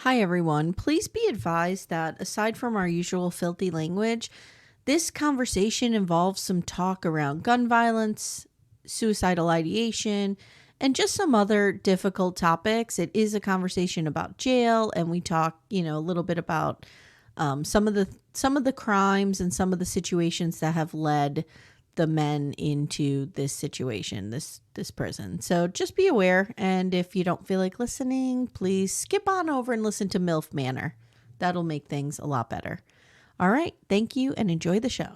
Hi, everyone. Please be advised that aside from our usual filthy language, this conversation involves some talk around gun violence, suicidal ideation, and just some other difficult topics. It is a conversation about jail, and we talk, a little bit about some of the crimes and some of the situations that have led the men into this situation, this prison. So just be aware, and if you don't feel like listening, please skip on over and listen to MILF Manor. That'll make things a lot better. All right, thank you and enjoy the show.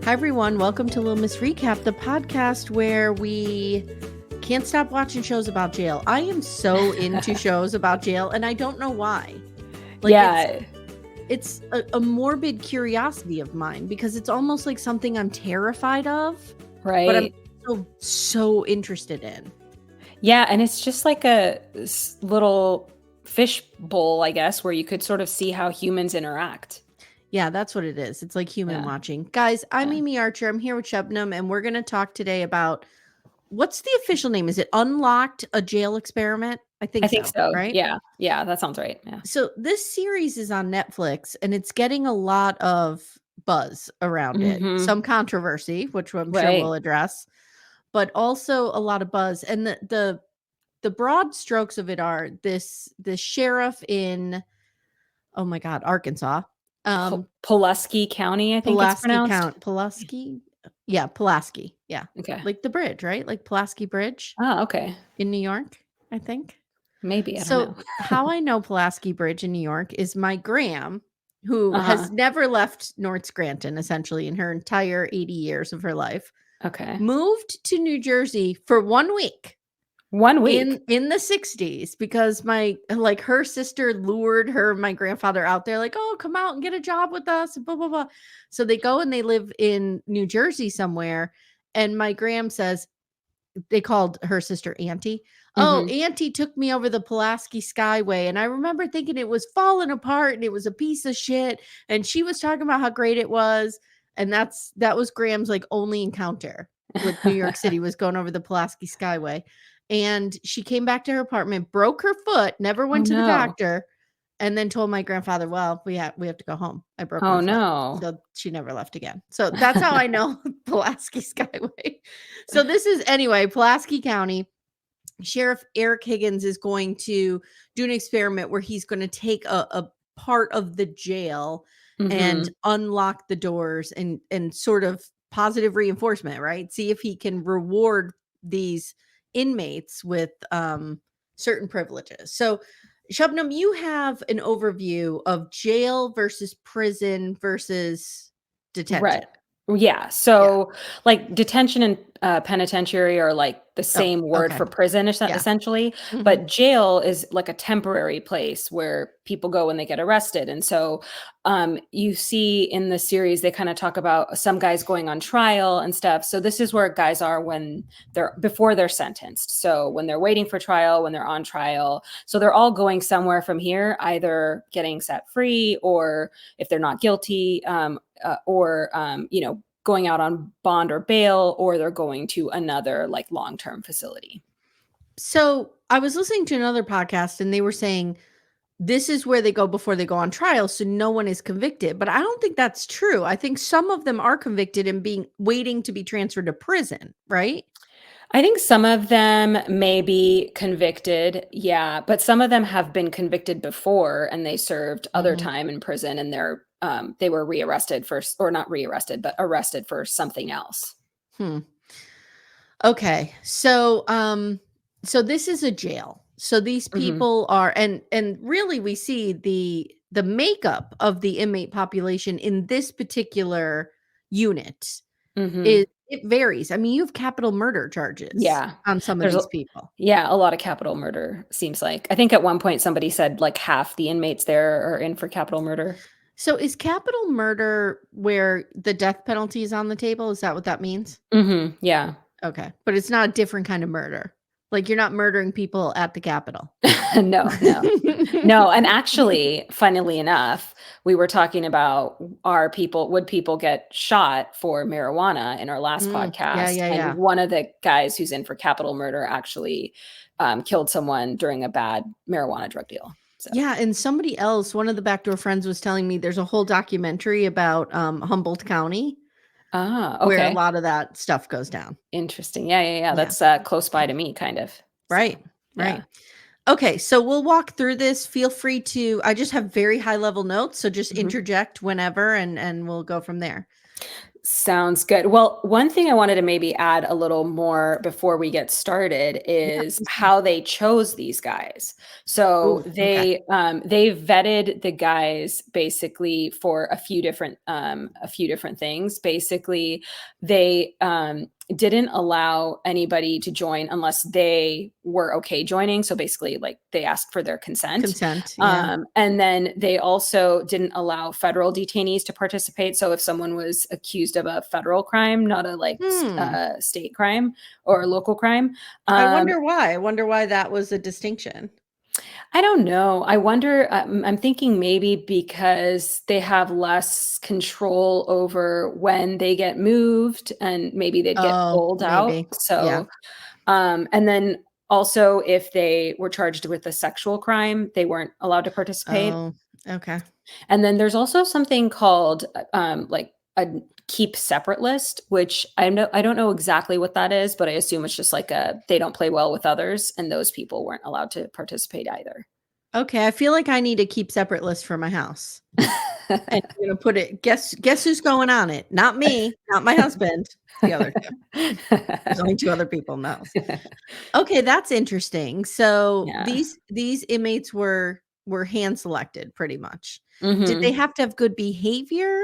Hi, everyone. Welcome to Little Miss Recap, the podcast where we can't stop watching shows about jail. I am so into shows about jail, and I don't know why. It's a morbid curiosity of mine because it's almost like something I'm terrified of, right? But I'm so interested in. Yeah, and it's just like a little fish bowl, I guess, where you could sort of see how humans interact. Yeah, that's what it is. It's like human watching. Guys, I'm Amye Archer. I'm here with Shabnam, and we're going to talk today about what's the official name? Is it Unlocked, a Jail Experiment? I think so. Right? Yeah, that sounds right. Yeah. So this series is on Netflix, and it's getting a lot of buzz around it. Some controversy, which I'm sure we'll address, but also a lot of buzz. And the broad strokes of it are the sheriff in, oh my God, Arkansas. Pulaski County, I think it's pronounced. Pulaski? Yeah, Pulaski. Yeah. Okay. Like the bridge, right? Like Pulaski Bridge. Oh, okay. In New York, I think. Maybe, I don't know. How I know Pulaski Bridge in New York is my gram, who has never left North Scranton, essentially, in her entire 80 years of her life. Okay. Moved to New Jersey for 1 week. 1 week? In the 60s, because her sister lured my grandfather out there, like, oh, come out and get a job with us, blah, blah, blah. So they go and they live in New Jersey somewhere. And my gram says, they called her sister Auntie. Oh, Auntie took me over the Pulaski Skyway. And I remember thinking it was falling apart and it was a piece of shit. And she was talking about how great it was. And that was Graham's only encounter with New York City, was going over the Pulaski Skyway. And she came back to her apartment, broke her foot, never went to the doctor, and then told my grandfather, well, we have to go home. I broke my foot. No. So she never left again. So that's how I know Pulaski Skyway. So this is, anyway, Pulaski County. Sheriff Eric Higgins is going to do an experiment where he's going to take a part of the jail and unlock the doors and sort of positive reinforcement, right? See if he can reward these inmates with certain privileges. So Shabnam, you have an overview of jail versus prison versus detention. Right. Yeah. So detention and penitentiary are like the same word for prison, essentially. But jail is like a temporary place where people go when they get arrested. And so you see in the series, they kind of talk about some guys going on trial and stuff. So this is where guys are before they're sentenced. So when they're waiting for trial, when they're on trial. So they're all going somewhere from here, either getting set free, or if they're not guilty, or going out on bond or bail, or they're going to another long-term facility. So I was listening to another podcast and they were saying this is where they go before they go on trial, so no one is convicted. But I don't think that's true. I think some of them are convicted and waiting to be transferred to prison, right? I think some of them may be convicted, yeah, but some of them have been convicted before and they served other time in prison, and they were rearrested or not rearrested, but arrested for something else. Okay, so this is a jail. So these people are, and really we see the makeup of the inmate population in this particular unit it varies. I mean, you have capital murder charges on some of these people. Yeah, a lot of capital murder, seems like. I think at one point somebody said half the inmates there are in for capital murder. So is capital murder where the death penalty is on the table? Is that what that means? Yeah. Okay. But it's not a different kind of murder. Like, you're not murdering people at the Capitol. No, no. No, and actually, funnily enough, we were talking about would people get shot for marijuana in our last Yeah, podcast, yeah, and yeah. one of the guys who's in for capital murder actually, killed someone during a bad marijuana drug deal, so. Yeah, and somebody else, one of the backdoor friends was telling me there's a whole documentary about, Humboldt County Ah, where a okay. lot of that stuff goes down. Interesting. Yeah, yeah, yeah, Yeah. that's, close by to me, kind of, so, Right, yeah. right. Okay, so we'll walk through this. Feel free to I just have very high level notes, so just Mhm. interject whenever and we'll go from there. Sounds good. Well, one thing I wanted to maybe add a little more before we get started Yeah, is please do. how they chose these guys. So Ooh, okay. they vetted the guys basically for a few different things. Basically, they didn't allow anybody to join unless they were okay joining. So basically, like they asked for their consent. Consent, yeah. And then they also didn't allow federal detainees to participate. So if someone was accused of a federal crime, not a Hmm. state crime or a local crime, I um, wonder why. I wonder why that was a distinction. I don't know. I wonder. I'm thinking maybe because they have less control over when they get moved, and maybe they'd get Oh, pulled out. maybe. Yeah. So, and then also if they were charged with a sexual crime, they weren't allowed to participate. Oh, okay. And then there's also something called, like a keep separate list, which I don't know exactly what that is, but I assume it's just like they don't play well with others, and those people weren't allowed to participate either. Okay, I feel like I need a keep separate list for my house. And I'm gonna put it guess who's going on it? Not me, not my husband, the other 2. There's only 2 other people in the house. Okay, that's interesting. So Yeah. these inmates were hand selected pretty much. Did they Mhm. have to have good behavior,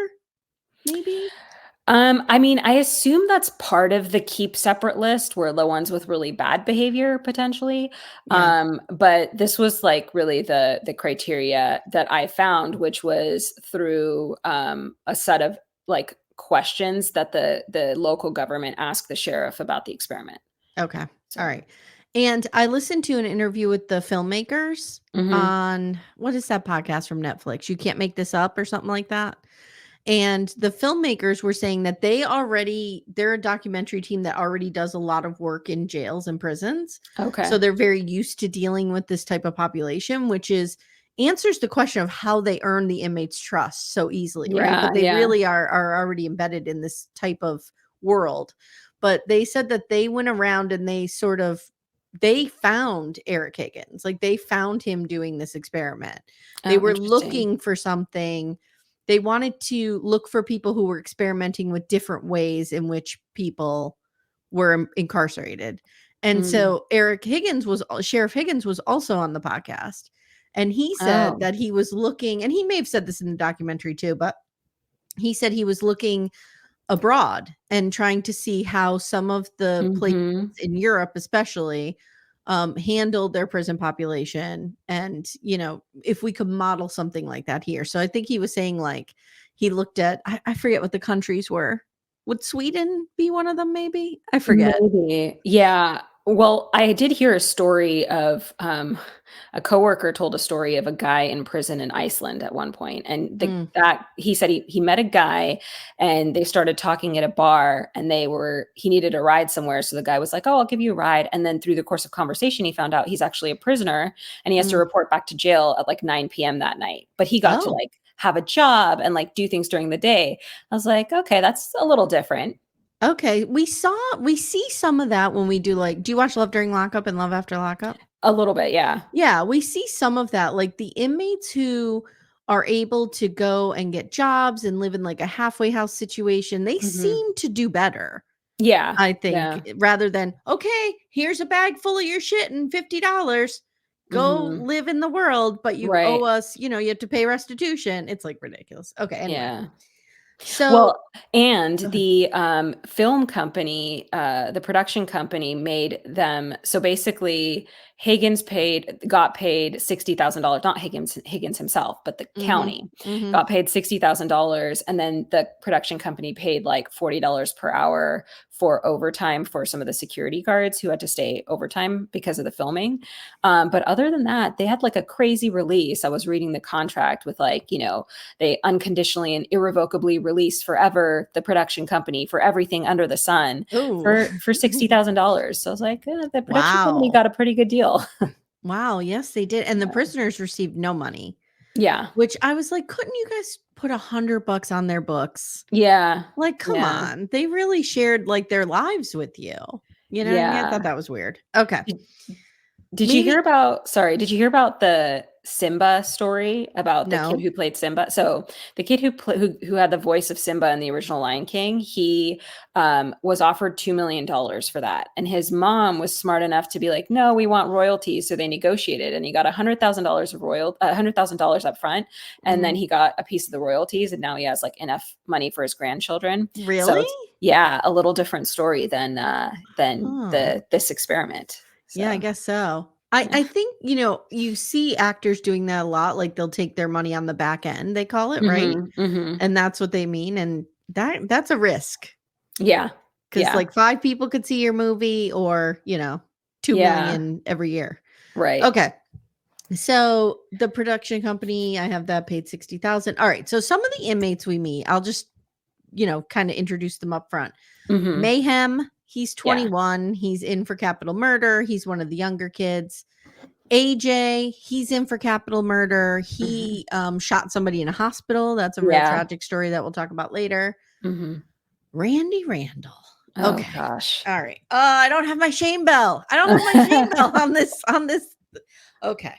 maybe? I mean, I assume that's part of the keep separate list were the ones with really bad behavior potentially. Yeah, But this was like really the criteria that I found, which was through a set of like questions that the local government asked the sheriff about the experiment. okay, So, alright. And I listened to an interview with the filmmakers mhm. on what is that podcast from Netflix? You Can't Make This Up or something like that? And the filmmakers were saying that they're a documentary team that already does a lot of work in jails and prisons. So Okay. they're very used to dealing with this type of population, which is answers the question of how they earn the inmates' trust so easily, right? Yeah, But they yeah. really are already embedded in this type of world. But they said that they went around and they found Eric Higgins. Like they found him doing this experiment. They Oh, were interesting. looking for something. They wanted to look for people who were experimenting with different ways in which people were incarcerated. And Mm. so Sheriff Higgins was also on the podcast. And he said Oh. that he was looking, and he may have said this in the documentary too, but he said he was looking abroad and trying to see how some of the places Mhm. in Europe, especially, handled their prison population, and if we could model something like that here. So I think he was saying like he looked at I forget what the countries were. Would Sweden be one of them? Maybe I forget. Maybe. Yeah. Well, I did hear a story of, a coworker told a story of a guy in prison in Iceland at one point, and Mm, that he said he met a guy, and they started talking at a bar, and he needed a ride somewhere, so the guy was like, "Oh, I'll give you a ride," and then through the course of conversation, he found out he's actually a prisoner, and he has to mm. report back to jail at, like, 9 p.m. that night, but he got to, Oh, like, have a job and, like, do things during the day. I was like, "Okay, that's a little different." okay. We see some of that when we do do you watch Love During Lockup and Love After Lockup? A little bit, yeah. Yeah, we see some of that, like the inmates who are able to go and get jobs and live in like a halfway house situation, they Mhm. seem to do better, Yeah, I think, yeah. rather than, okay, here's a bag full of your shit and $50. Go Mhm. live in the world, but you owe Right, us, you have to pay restitution. It's like ridiculous. Okay, anyway. yeah. So Well, and go ahead. the, film company, the production company made them so basically, Higgins got paid $60,000, not Higgins himself, but the county got paid $60,000. And then the production company paid like $40 per hour for overtime for some of the security guards who had to stay overtime because of the filming. But other than that, they had like a crazy release. I was reading the contract with like, they unconditionally and irrevocably release forever the production company for everything under the sun for $60,000. So I was like, the production company got a pretty good deal. Wow. Yes, they did. And the prisoners received no money. Yeah. Which I was like, couldn't you guys put $100 on their books? Yeah. Like, come on. They really shared like their lives with you. You know what I mean? I thought that was weird. Okay. Did you hear about the Simba story about the kid who played Simba? So the kid who had the voice of Simba in the original Lion King, he was offered $2 million for that. And his mom was smart enough to be like, no, we want royalties. So they negotiated and he got $100,000 up front. And then he got a piece of the royalties. And now he has like enough money for his grandchildren. Really? So a little different story than this experiment. So. Yeah, I guess so. I think, you see actors doing that a lot. Like they'll take their money on the back end, they call it, right? And that's what they mean. And that's a risk. Yeah. Because like 5 people could see your movie or, 2 million every year. Right. Okay. So the production company, I have that paid $60,000. All right. So some of the inmates we meet, I'll just, kind of introduce them up front. Mayhem. He's 21. Yeah. He's in for capital murder. He's one of the younger kids. AJ, he's in for capital murder. He shot somebody in a hospital. That's a real tragic story that we'll talk about later. Randy Randall. Okay. Oh, gosh. All right. I don't have my shame bell. on this. Okay.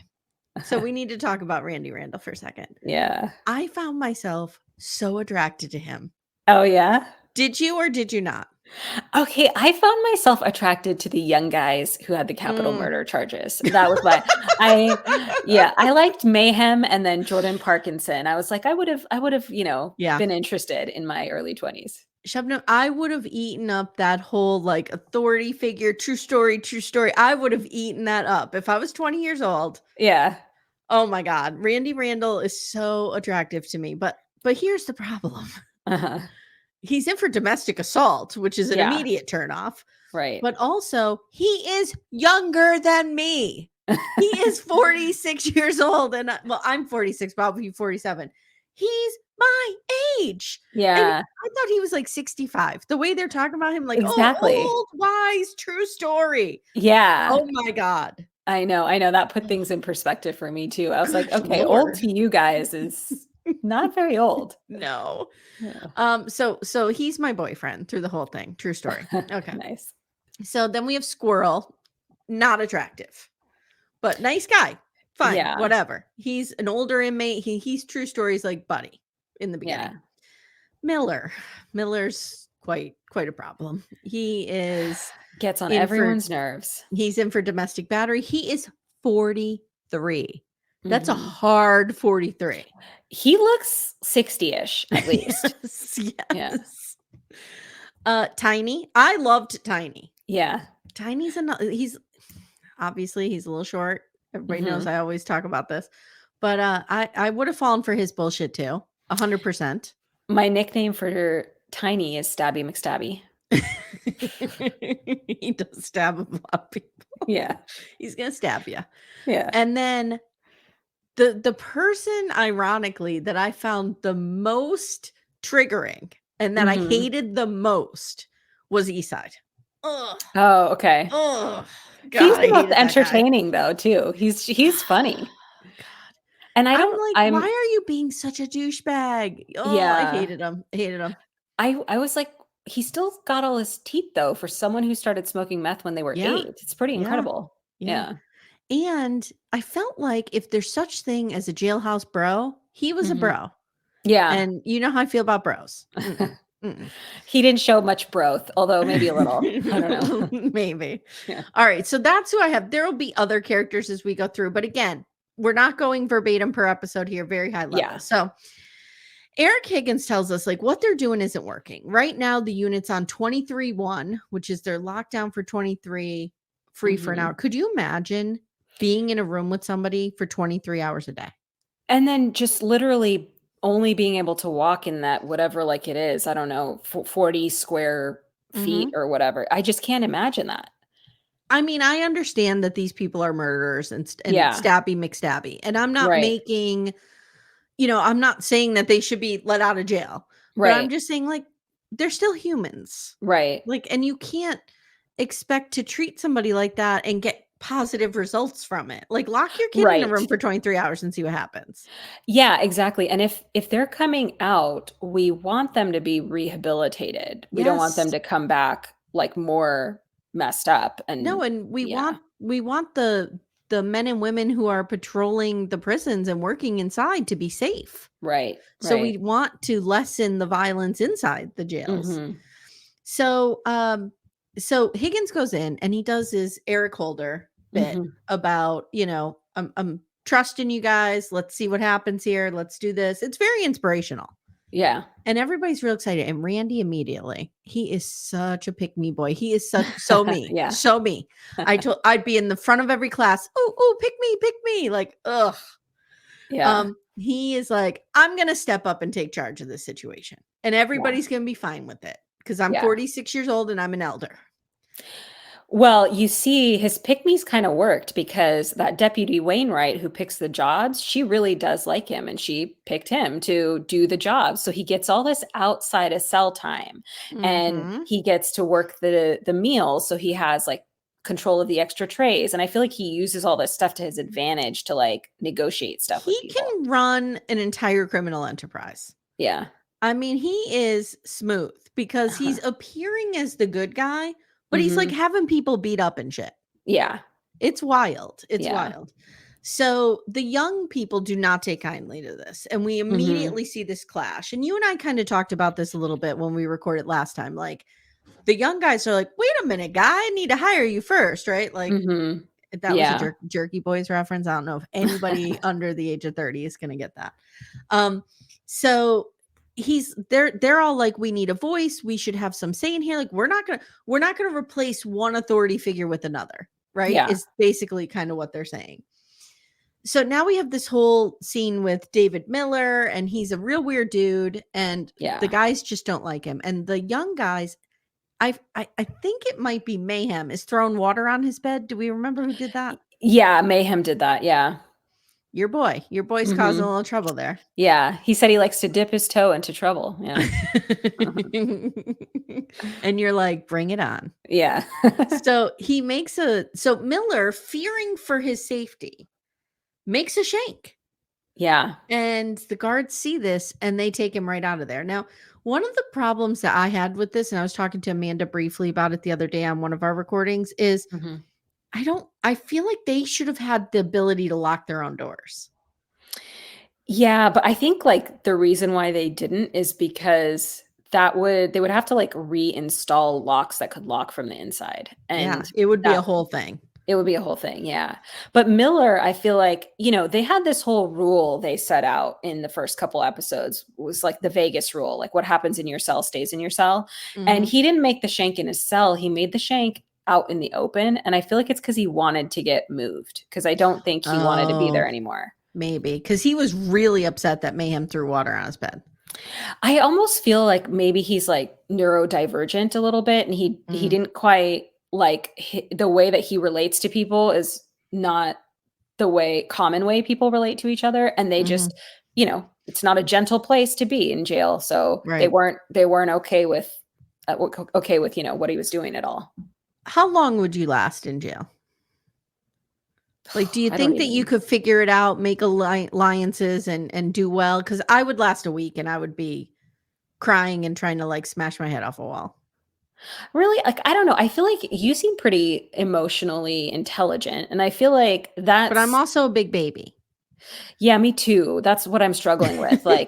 So we need to talk about Randy Randall for a second. Yeah. I found myself so attracted to him. Oh, yeah? Did you or did you not? Okay, I found myself attracted to the young guys who had the capital murder charges. That was why I liked Mayhem and then Jordan Parkinson. I was like, I would have, been interested in my early 20s. Shabnam, I would have eaten up that whole like authority figure, true story. I would have eaten that up if I was 20 years old. Yeah. Oh my God. Randy Randall is so attractive to me, but here's the problem. He's in for domestic assault, which is an immediate turnoff. Right. But also, he is younger than me. He is 46 years old. And I'm 46, probably 47. He's my age. Yeah. And I thought he was like 65. The way they're talking about him, like, exactly. Old, wise, true story. Yeah. Oh my God. I know. That put things in perspective for me too. I was like, okay, old to you guys is not very old. No. So he's my boyfriend through the whole thing. True story. Okay. Nice. So then we have Squirrel, not attractive, but nice guy. Fine, whatever. He's an older inmate. He's true stories like Buddy in the beginning. Yeah. Miller's quite a problem. He gets on everyone's nerves. He's in for domestic battery. He is 43. That's a hard 43. He looks 60-ish at least. Yes. Tiny. I loved Tiny. Yeah. Tiny's he's obviously he's a little short. Everybody knows I always talk about this. But I would have fallen for his bullshit too. 100%. My nickname for Tiny is Stabby McStabby. He does stab a lot of people. Yeah. He's gonna stab you. Yeah. And then the person, ironically, that I found the most triggering and that I hated the most was Eastside. Ugh. Oh, okay. Ugh. God, he's the most entertaining though, too. He's funny. God. And I'm like, why are you being such a douchebag? Oh, yeah. I hated him. I was like, he still got all his teeth though for someone who started smoking meth when they were 8. It's pretty incredible. Yeah. And I felt like if there's such thing as a jailhouse bro, he was a bro. Yeah. And you know how I feel about bros. He didn't show much growth, although maybe a little. I don't know. Maybe. Yeah. All right. So that's who I have. There will be other characters as we go through. But again, we're not going verbatim per episode here. Very high level. Yeah. So Eric Higgins tells us like what they're doing isn't working. Right now, the unit's on 23-1, which is their lockdown for 23, free for an hour. Could you imagine being in a room with somebody for 23 hours a day. And then just literally only being able to walk in that whatever, like, it is, I don't know, 40 square feet or whatever. I just can't imagine that. I mean, I understand that these people are murderers and Yeah. stabby McStabby, and I'm not Right. making, I'm not saying that they should be let out of jail, but I'm Right. just saying, like, they're still humans. Right. Like, and you can't expect to treat somebody like that and get positive results from it. Like, lock your kid in a Right. room for 23 hours and see what happens. Yeah, exactly, and if they're coming out, we want them to be rehabilitated. We don't want them Yes. to come back, like, more messed up No, and and yeah. we want the men and women who are patrolling the prisons and working inside to be safe. Right, So we right. want to lessen the violence inside the jails. Mhm. So, so Higgins goes in and he does his Eric Holder bit Mhm. about, I'm trusting you guys. Let's see what happens here. Let's do this. It's very inspirational. Yeah. And everybody's real excited. And Randy immediately, he is such a pick me boy. He is so me, Yeah. so me. I'd be in the front of every class. Oh, pick me. Like, ugh. Yeah. He is like, I'm gonna step up and take charge of this situation. And Yeah. everybody's gonna be fine with it because I'm Yeah. 46 years old and I'm an elder. Well, you see, his pick-me's kinda worked because that Deputy Wainwright who picks the jobs, she really does like him, and she picked him to do the job, so he gets all this outside of cell time, and Mm-hmm. he gets to work the meals, so he has, like, control of the extra trays, and I feel like he uses all this stuff to his advantage to, like, negotiate stuff with He people. can run an entire criminal enterprise. Yeah. I mean, he is smooth because Uh-huh. he's appearing as the good guy, but he's like Mhm. having people beat up and shit. Yeah. It's wild. It's Yeah. wild. So the young people do not take kindly to this. And we Mhm. immediately see this clash. And you and I kind of talked about this a little bit when we recorded last time. Like the young guys are like, wait a minute, guy, I need to hire you first, right? Like Mhm. that was a Yeah. Jerky Boys reference. I don't know if anybody under the age of 30 is gonna get that. Um, so they're all like, we need a voice, we should have some say in here. Like, we're not gonna replace one authority figure with another, right? Yeah. Is basically kind of what they're saying. So now we have this whole scene with David Miller, and he's a real weird dude, and the Yeah. guys just don't like him. And the young guys, I think it might be Mayhem, is throwing water on his bed. Do we remember who did that? Yeah, Mayhem did that, yeah. Your boy's causing a Mhm. little trouble there. Yeah, he said he likes to dip his toe into trouble, yeah. And you're like, bring it on. Yeah. So Miller, fearing for his safety, makes a shank. Yeah. And the guards see this and they take him right out of there. Now, one of the problems that I had with this, and I was talking to Amanda briefly about it the other day on one of our recordings, is Mhm. I feel like they should have had the ability to lock their own doors. Yeah, but I think, like, the reason why they didn't is because they would have to, like, reinstall locks that could lock from the inside, Yeah, and it would be a that whole thing. it would be a whole thing, yeah. But Miller, I feel like, they had this whole rule they set out in the first couple episodes, was like the Vegas rule, like what happens in your cell stays in your cell. And Mhm. he didn't make the shank in his cell, he made the shank out in the open. And I feel like it's because he wanted to get moved, because I don't think he wanted to be Oh, there anymore. maybe because he was really upset that Mayhem threw water on his bed. I almost feel like maybe he's like neurodivergent a little bit, and he Mm. didn't quite like the way that he relates to people is not the common way people relate to each other, and they Mhm. just, it's not a gentle place to be in jail, so they Right. weren't okay with what he was doing at all. How long would you last in jail? Like, do you I don't think that you even could figure it out, make alliances and do well? Because I would last a week and I would be crying and trying to like smash my head off a wall. really, like, I don't know, I feel like you seem pretty emotionally intelligent, and I feel like But I'm that's also a big baby. yeah, me too, that's what I'm struggling with, like,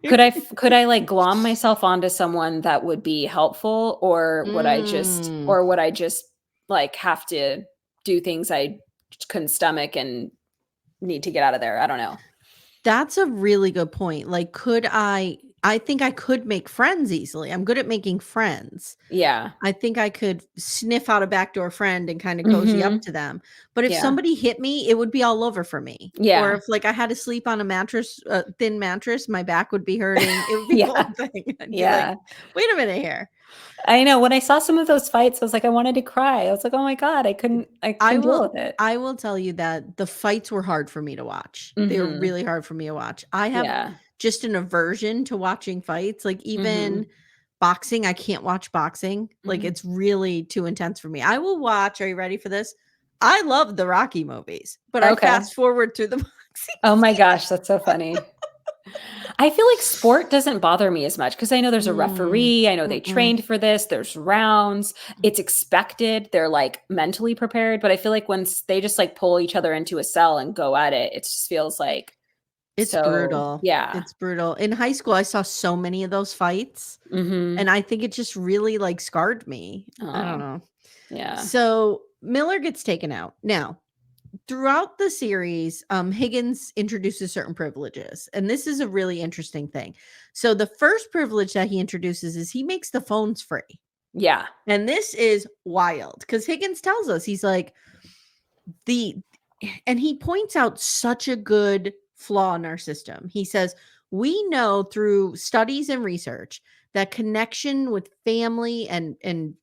could I, like, glom myself onto someone that would be helpful, or Mm, would I just, like, have to do things I couldn't stomach and need to get out of there? I don't know. that's a really good point. Like, could I? I think I could make friends easily. I'm good at making friends. Yeah. I think I could sniff out a backdoor friend and kinda cozy up Mhm. to them. But if Yeah. somebody hit me, it would be all over for me. Or Yeah. if, like, I had to sleep on a mattress, a thin mattress, my back would be hurting. It would be the Yeah. whole thing. I'd be like, Yeah. "Wait a minute here." I know, when I saw some of those fights, I was like, I wanted to cry. I was like, "Oh my god, I I couldn't deal will with it." I will tell you that the fights were hard for me to watch. They were Mhm. really hard for me to watch. I have Yeah. just an aversion to watching fights, like, even Mhm. boxing, I can't watch boxing. Like, Mhm. it's really too intense for me. I will watch, are you ready for this? I love the Rocky movies, but I Okay. fast forward through the boxing Oh my scene. gosh, that's so funny. I feel like sport doesn't bother me as much because I know there's a Mm, referee, I know they mm-mm. trained for this, there's rounds, it's expected, they're, like, mentally prepared, but I feel like when they just, like, pull each other into a cell and go at it, it just feels like It's so brutal. yeah. It's brutal. In high school, I saw so many of those fights, and Mhm. I think it just really, like, scarred me. I don't Oh, know. yeah. So, Miller gets taken out. Now, throughout the series, Higgins introduces certain privileges, and this is a really interesting thing. So, the first privilege that he introduces is he makes the phones free. Yeah. And this is wild because Higgins tells us, he's like, the and he points out such a good flaw in our system. He says, "We know through studies and research that connection with family and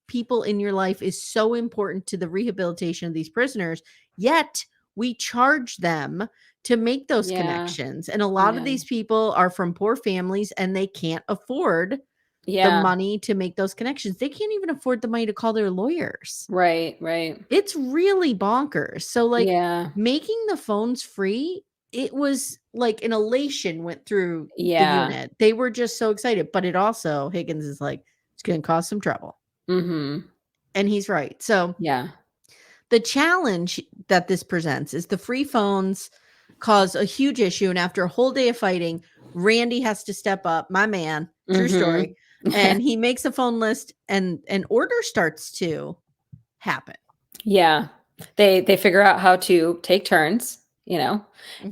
people in your life is so important to the rehabilitation of these prisoners, yet we charge them to make those Yeah. connections. And a lot of Yeah. these people are from poor families and they can't afford the Yeah. money to make those connections. They can't even afford the money to call their lawyers." Right, right. It's really bonkers. So, like, Yeah. making the phones free, it was like an elation went through the Yeah. unit. They were just so excited, but it also Higgins is like, "It's gonna cause some trouble." Mhm. And he's right. So, Yeah. the challenge that this presents is the free phones cause a huge issue, and after a whole day of fighting, Randy has to step up, my man, true story, Mhm. and he makes a phone list and an order starts to happen. Yeah. They figure out how to take turns, you know, Mhm.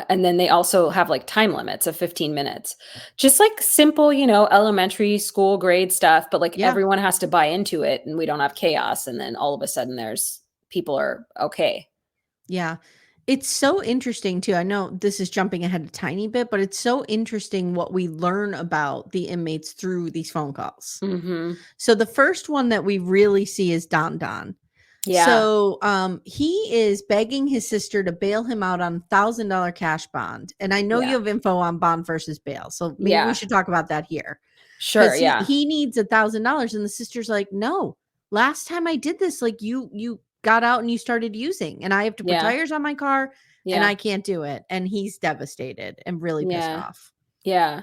and then they also have, like, time limits of 15 minutes. Just, like, simple, elementary school grade stuff, but, like, Yeah. everyone has to buy into it, and we don't have chaos, and then all of a sudden there's people are okay. Yeah. It's so interesting too. I know this is jumping ahead a tiny bit, but it's so interesting what we learn about the inmates through these phone calls. Mhm. So the first one that we really see is Don Don. Yeah. So he is begging his sister to bail him out on $1,000 cash bond. And I know you Yeah. have info on bond versus bail. So maybe we Yeah. should talk about that here. Sure, Because yeah. he needs $1,000 and the sister's like, "No, last time I did this, like, you got out and you started using, and I have to put Yeah. tires on my car, and Yeah. I can't do it." And he's devastated and really pissed Yeah. off. Yeah.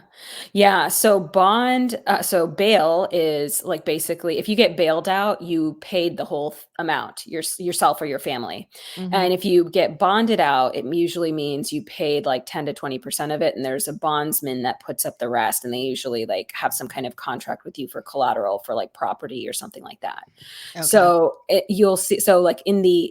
Yeah, so bail is, like, basically if you get bailed out, you paid the whole amount, yourself or your family. Mhm. And if you get bonded out, it usually means you paid, like, 10 to 20% of it, and there's a bondsman that puts up the rest, and they usually, like, have some kind of contract with you for collateral for, like, property or something like that. Okay. So, you'll see like,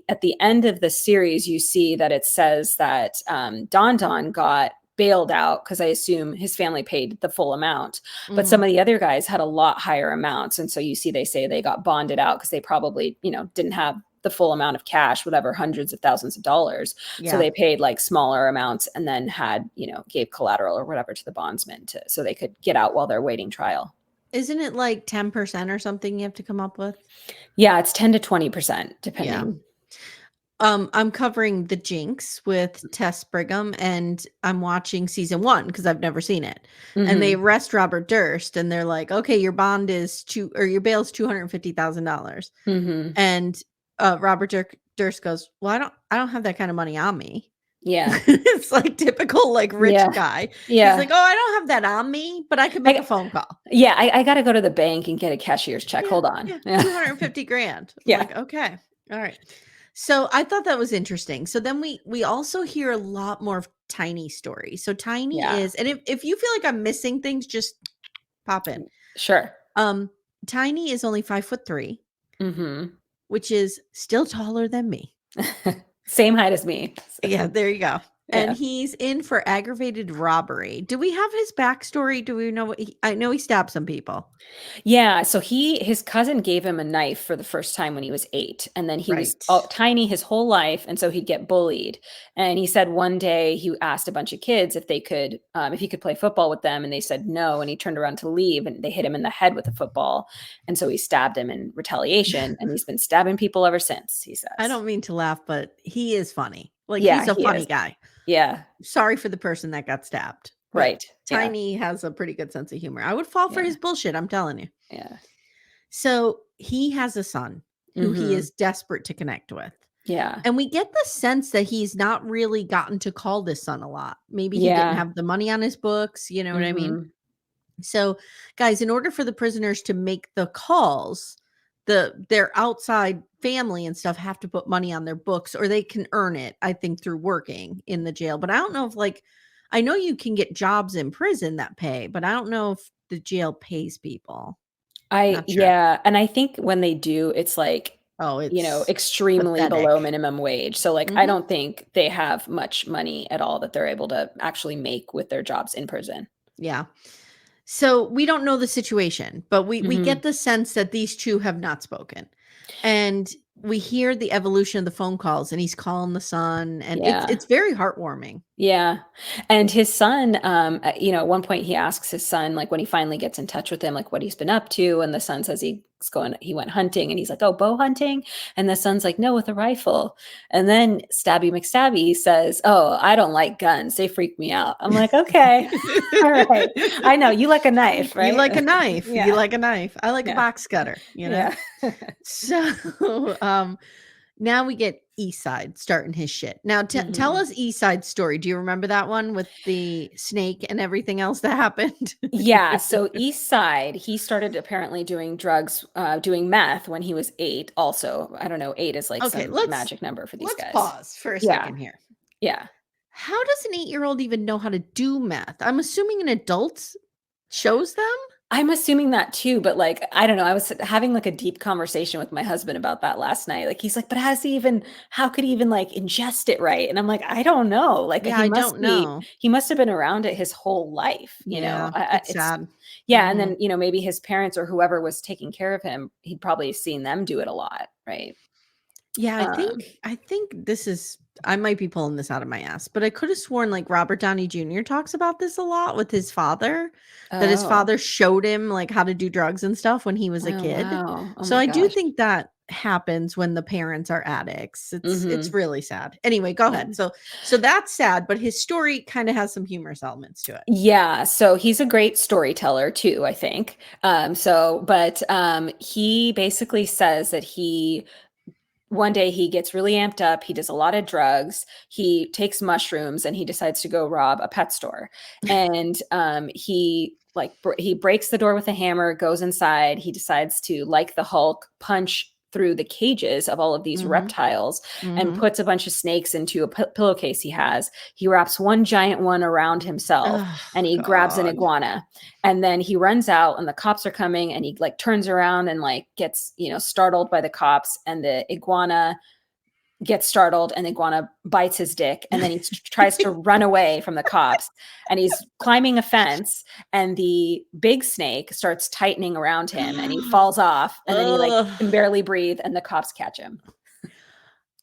at the end of the series, you see that it says that, Don Don got bailed out because I assume his family paid the full amount, but some Mhm. of the other guys had a lot higher amounts, and so you see they say they got bonded out because they probably, didn't have the full amount of cash, whatever, hundreds of thousands of dollars, so Yeah. they paid, like, smaller amounts and then had, gave collateral or whatever to the bondsman so they could get out while they're waiting trial. Isn't it like 10% or something you have to come up with? Yeah, it's 10 to 20% Yeah. depending. I'm covering The Jinx with Tess Brigham, and I'm watching season 1 because I've never seen it. And they Mhm. arrest Robert Durst, and they're like, "Okay, your bond is your bail is $250,000." Mhm. And Robert Durst goes, "Well, I don't have that kind of money on me." Yeah. It's like typical like rich Yeah. guy. He's Yeah. like, "Oh, I don't have that on me, but I could make a I phone call." yeah, I gotta go to the bank and get a cashier's check. Yeah, Hold on. yeah, Yeah. 250 grand. I'm Yeah. like, "Okay. All right." So I thought that was interesting. So then we also hear a lot more of Tiny stories. So Tiny Yeah. is, and if you feel like I'm missing things, just pop in. Sure. Um Tiny is only 5'3", Mhm. which is still taller than me. Same height as me. So Yeah, there you go. and Yeah. he's in for aggravated robbery. Do we have his backstory? Do we know what I know he stabbed some people. Yeah, so his cousin gave him a knife for the first time when he was 8, and then he was Right. tiny his whole life, and so he'd get bullied. And he said one day he asked a bunch of kids if he could play football with them, and they said no, and he turned around to leave, and they hit him in the head with a football, and so he stabbed him in retaliation, and he's been stabbing people ever since, he I says. don't mean to laugh, but he is funny. Like, Yeah, he's a he funny is. guy. Yeah, Sorry for the person that got stabbed, but right. Yeah, Tiny has a pretty good sense of humor. I would fall for yeah, his bullshit, I'm telling you. yeah. So, he has a son who he Mhm. is desperate to connect with. Yeah. And we get the sense that he's not really gotten to call this son a lot. Maybe he didn't Yeah. have the money on his books, you know what I mean? Mhm. So, guys, in order for the prisoners to make the calls, their outside family and stuff have to put money on their books or they can earn it, I think, through working in the jail. But I don't know if like I know you can get jobs in prison that pay, but I don't know if the jail pays people. Not sure. Yeah, and I think when they do, it's like, Oh, it's extremely below pathetic. minimum wage. So, like, I Mhm. don't think they have much money at all that they're able to actually make with their jobs in prison. Yeah. So we don't know the situation, but we Mhm. get the sense that these two have not spoken. And we hear the evolution of the phone calls and he's calling the son and it's Yeah. it's very heartwarming. Yeah, and his son, at one point he asks his son, like, when he finally gets in touch with him, like, what he's been up to, and the son says he went hunting, and he's like, "Oh, bow hunting?" And the son's like, "No, with a rifle." And then Stabby McStabby says, "Oh, I don't like guns, they freak me out." I'm like, "Okay, all right. I know, you like a knife, You right?" like a knife. You Yeah, like a knife. I like a yeah, box cutter, you know? yeah. So, now we get Eastside starting his shit. Now tell Mhm. us Eastside's story. Do you remember that one with the snake and everything else that happened? Yeah, so East Side, he started apparently doing drugs, doing meth when he was 8 also. I don't know, 8 is like Okay, some magic number for these let's guys. pause for a Yeah, second here. yeah. How does an 8-year-old even know how to do math? I'm assuming an adult shows them? I'm assuming that too, but, like, I don't know, I was having, like, a deep conversation with my husband about that last night. Like, he's like, "But how could he even, like, ingest it right?" And I'm like, "I don't know." Like, Yeah, I don't know. he must have been around it his whole life, you know? Yeah, it's It's sad. yeah, and Mhm. then, maybe his parents or whoever was taking care of him, he'd probably seen them do it a lot, right? Yeah, Um I think this is I might be pulling this out of my ass, but I could have sworn like Robert Downey Jr. talks about this a lot with his father, that his Oh. father showed him like how to do drugs and stuff when he was a Oh, kid. wow. Oh So my I do gosh. think that happens when the parents are addicts. It's Mhm. really sad. Anyway, go Yeah. ahead. So that's sad, but his story kind of has some humorous elements to it. Yeah, so he's a great storyteller too, I think. He basically says that he one day he gets really amped up, he does a lot of drugs, he takes mushrooms, and he decides to go rob a pet store. And, he breaks the door with a hammer, goes inside, he decides to, like the Hulk, punch through the cages of all of these Mhm. reptiles and Mhm. puts a bunch of snakes into a pillowcase he has. He wraps one giant one around himself, Oh and he grabs an god. iguana, and then he runs out and the cops are coming, and he like turns around and like gets, startled by the cops, and the iguana gets startled, and the iguana bites his dick, and then he tries to run away from the cops, and he's climbing a fence, and the big snake starts tightening around him, and he falls off, and then he like Ugh. can barely breathe, and the cops catch him.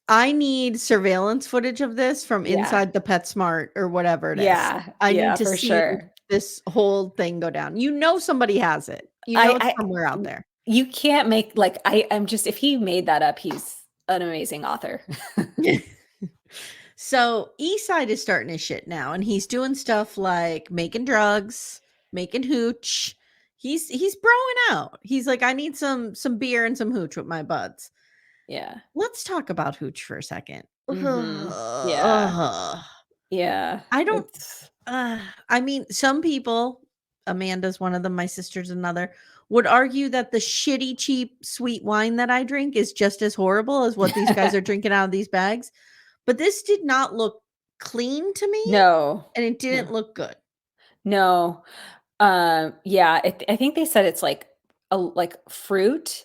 I need surveillance footage of this from Yeah. inside the PetSmart or whatever it is. Yeah. I need Yeah, to for see sure. this whole thing go down. You know somebody has it. You know it's I somewhere out there. you can't make like I'm just if he made that up, he's an amazing author. So Eastside is starting his shit now, and he's doing stuff like making drugs, making hooch. He's broing out. He's like, I need some beer and some hooch with my buds. Yeah. Let's talk about hooch for a second. Mhm. Yeah. Yeah. I don't It's I mean, some people, Amanda's one of them, my sister's another, would argue that the shitty, cheap, sweet wine that I drink is just as horrible as what these guys are drinking out of these bags. But this did not look clean to me, No. and it No. didn't look good. No. Yeah, I think they said it's like like fruit,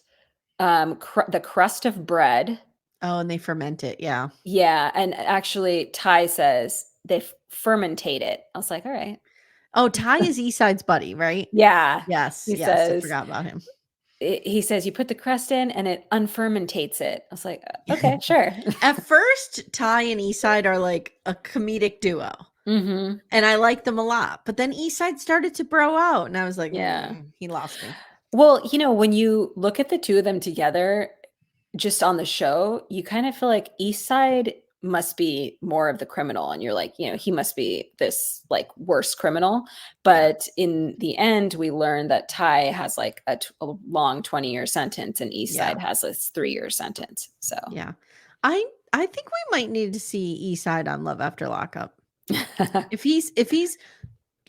the crust of bread. Oh, and they ferment it. Yeah. Yeah, and actually Ty says they fermentate it. I was like, all right. Oh, Ty is Eastside's buddy, right? Yeah. Yes, He yes, I says, forgot about him. he says, you put the crust in and it unfermentates it. I was like, okay, sure. At first, Ty and Eastside are like a comedic duo. Mm-hmm. And I like them a lot. But then Eastside started to bro out. And I was like, Yeah. He lost me. Well, when you look at the two of them together, just on the show, you kind of feel like Eastside must be more of the criminal, and you're like, he must be this like worse criminal. But in the end, we learn that Ty has like a long 20-year sentence, and Eastside has this 3-year sentence. So yeah, I think we might need to see Eastside on Love After Lockup. if he's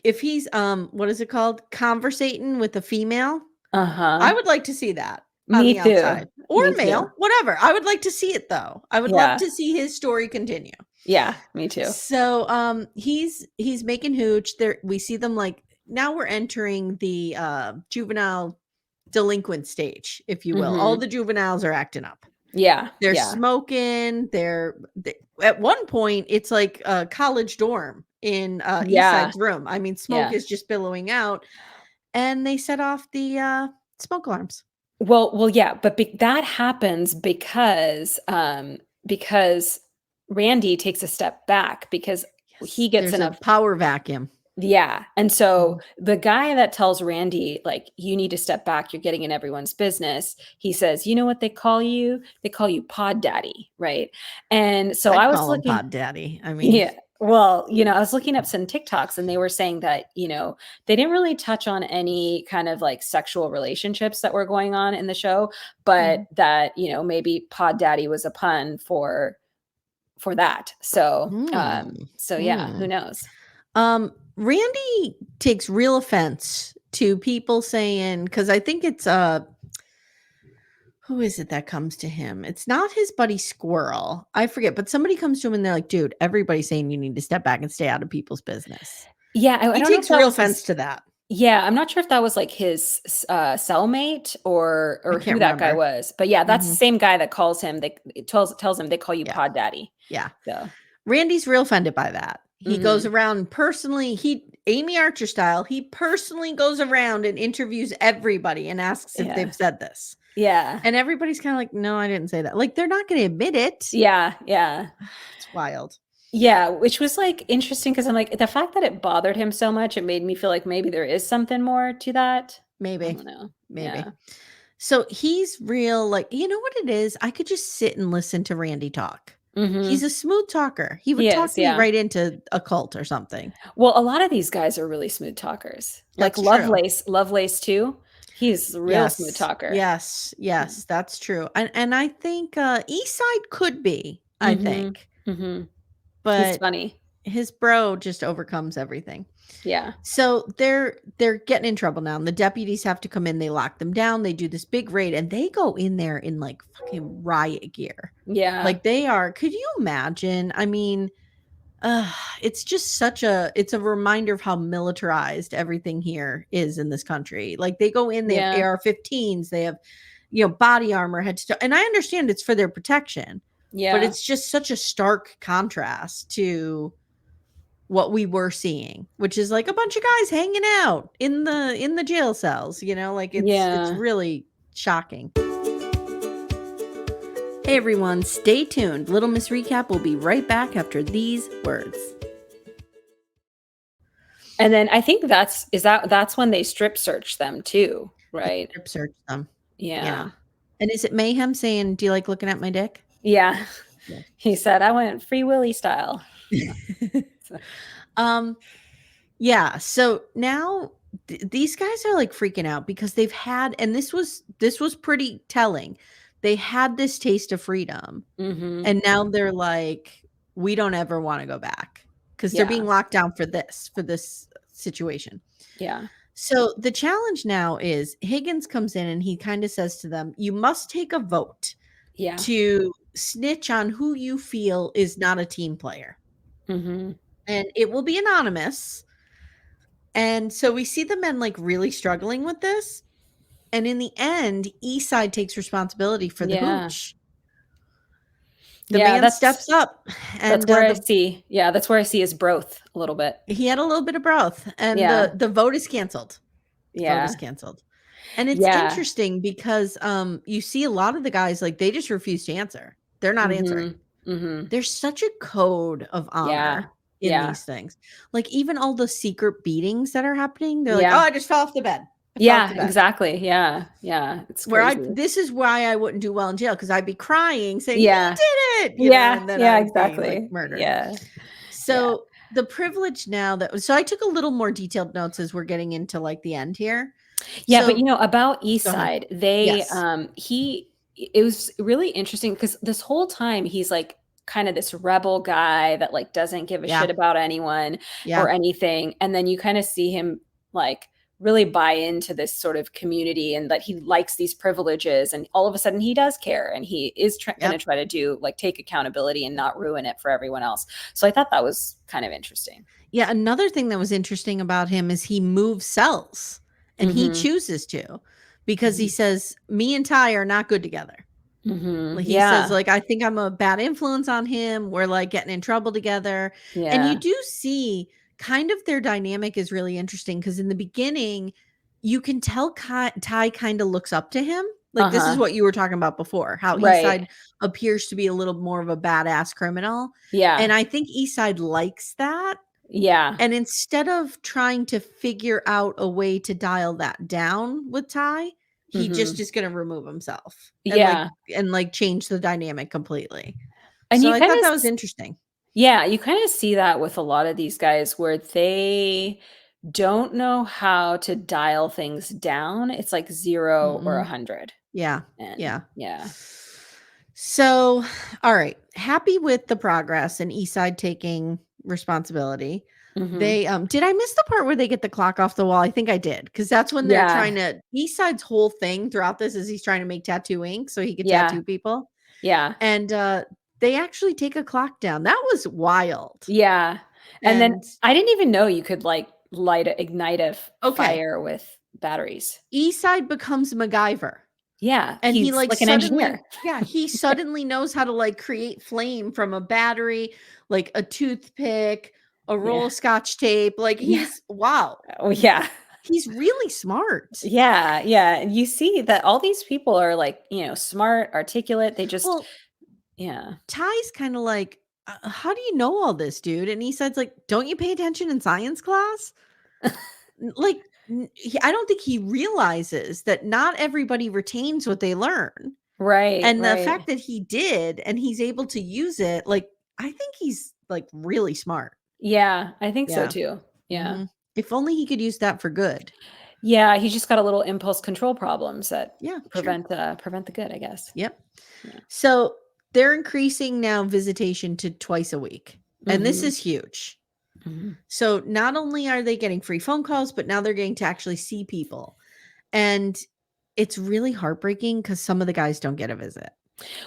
what is it called, conversating with a female, I would like to see that. On Me the too. outside, or Me male, too. whatever. I would like to see it though. I would love to see his story continue. Yeah, me too. So he's making hooch there. We see them like, now we're entering the juvenile delinquent stage, if you will. All the juveniles are acting up. Yeah. They're smoking. They at one point it's like a college dorm in Eastside's room. I mean, smoke is just billowing out, and they set off the smoke alarms. Well, yeah, but that happens because Randy takes a step back because he gets There's a power vacuum. Yeah. And so the guy that tells Randy, like, you need to step back, you're getting in everyone's business, he says, you know what they call you? They call you Pod Daddy, right? And so I was looking, Pod Daddy. I mean, yeah. Well, I was looking up some TikToks, and they were saying that, they didn't really touch on any kind of like sexual relationships that were going on in the show, but that, maybe Pod Daddy was a pun for that. So, yeah, who knows? Randy takes real offense to people saying, because I think it's who is it that comes to him? It's not his buddy Squirrel. I forget, but somebody comes to him and they're like, dude, everybody's saying you need to step back and stay out of people's business. Yeah, I he don't takes know if real offense to that. Yeah, I'm not sure if that was like his cellmate or who that guy was. But yeah, that's the same guy that calls him. Tells him they call you Pod Daddy. Yeah. So Randy's real offended by that. He goes around personally, Amy Archer style, he personally goes around and interviews everybody and asks if they've said this. Yeah. And everybody's kind of like, no, I didn't say that. Like, they're not going to admit it. Yeah. Yeah. It's wild. Yeah. Which was like interesting, because I'm like, the fact that it bothered him so much, it made me feel like maybe there is something more to that. Maybe. I don't know. Maybe. Yeah. So he's real, like, you know what it is? I could just sit and listen to Randy talk. He's a smooth talker. He would talk me right into a cult or something. Well, a lot of these guys are really smooth talkers. Like Lovelace too. He's a real smooth talker. Yes, that's true. And I think Eastside could be, I think. But he's funny. His bro just overcomes everything. Yeah. So they're getting in trouble now. And the deputies have to come in. They lock them down. They do this big raid, and they go in there in like fucking riot gear. Yeah. Like they are. Could you imagine? I mean, it's just it's a reminder of how militarized everything here is in this country. Like they go in, they have AR-15s, they have, body armor, head to toe. And I understand it's for their protection. Yeah. But it's just such a stark contrast to what we were seeing, which is like a bunch of guys hanging out in the jail cells, like it's really shocking. Hey everyone, stay tuned. Little Miss Recap will be right back after these words. And then I think that's when they strip search them too, right? They strip search them. Yeah. And is it Mayhem saying, do you like looking at my dick? Yeah. He said, I went Free Willy style. Yeah. So now these guys are like freaking out because they've had, and this was pretty telling. They had this taste of freedom, and now they're like, we don't ever want to go back because they're being locked down for this situation. Yeah. So the challenge now is Higgins comes in and he kind of says to them, you must take a vote to snitch on who you feel is not a team player. And it will be anonymous. And so we see the men like really struggling with this. And in the end, Eastside takes responsibility for the hooch. The Yeah, man steps up, that's and where I see that's where I see his growth a little bit. he had a little bit of growth, and Yeah. the vote is canceled. Vote is Yeah. canceled. And it's Yeah. interesting because, you see a lot of the guys, like, they just refuse to answer. They're not answering. Mhm. Mhm. There's such a code of Yeah. honor in Yeah. these things. Like, even all the secret beatings that are happening, they're like, "Oh, Yeah. I just fell off the bed. I fell off Yeah, the bed." exactly. Yeah. Yeah. It's Where I crazy. this is why I wouldn't do well in jail, because 'cause I'd be crying saying, "He Yeah. did it," Yeah. and then Yeah, I'd be, like, exactly. murdered. Yeah. Yeah. So, the privilege now that so I took a little more detailed notes as we're getting into, like, the end here. Yeah, but, So about East go ahead. Side, they, Yes. it was really interesting because this whole time he's, like, kinda this rebel guy that, like, doesn't give a shit Yeah. about anyone or Yeah. anything, and then you kinda see him, like, really buy into this sort of community and that he likes these privileges, and all of a sudden he does care, and he is gonna Yep. try to take accountability and not ruin it for everyone else. So I thought that was kind of interesting. Yeah, another thing that was interesting about him is he moves cells, and he Mhm. chooses to, because he Mhm. says, "Me and Ty are not good together." Mhm. Like, he says, Yeah. like, "I think I'm a bad influence on him. We're, like, getting in trouble together." And you Yeah. do see kind of their dynamic is really interesting, because in the beginning, you can tell Ty kinda looks up to him. Like, this is Uh-huh. what you were talking about before, how Right. Eastside appears to be a little more of a badass criminal, Yeah. and I think Eastside likes that. Yeah. And instead of trying to figure out a way to dial that down with Ty, he just Mhm. is gonna remove himself Yeah. and, like, change the dynamic completely. And So you I kinda thought that was interesting. yeah, you kinda see that with a lot of these guys where they don't know how to dial things down. It's like 0 or Mm-mm. 100. Yeah, And yeah. yeah. So, all right, happy with the progress and Eastside taking responsibility. Mhm. They, did I miss the part where they get the clock off the wall? I think I did, because that's when they're Yeah. trying to Eastside's whole thing throughout this is he's trying to make tattoo ink so he could Yeah. tattoo people. Yeah. And, they actually take a clock down. That was wild. Yeah. And then And I didn't even know you could, like, ignite a okay, fire with batteries. Eastside becomes MacGyver, Yeah, and he, he's like, like an engineer. suddenly yeah, he suddenly knows how to, like, create flame from a battery, like a toothpick, a roll Yeah. of scotch tape, like, Yeah. he's wow. Oh, yeah. He's really smart. Yeah, yeah, and you see that all these people are, like, smart, articulate, they just Well, yeah. Ty's kinda like, how do you know all this, dude?" And Eastside's like, "Don't you pay attention in science class?" Like, I don't think he realizes that not everybody retains what they learn, Right, and the right. fact that he did and he's able to use it, like, I think he's, like, really smart. Yeah, I think so Yeah. too. Yeah. Mhm. If only he could use that for good. Yeah, he's just got a little impulse control problems that Yeah, sure. prevent the good, I guess. Yep. Yeah. So, they're increasing now visitation to twice a week, and this Mhm. is huge. Mhm. So, not only are they getting free phone calls, but now they're getting to actually see people, and it's really heartbreaking because some of the guys don't get a visit.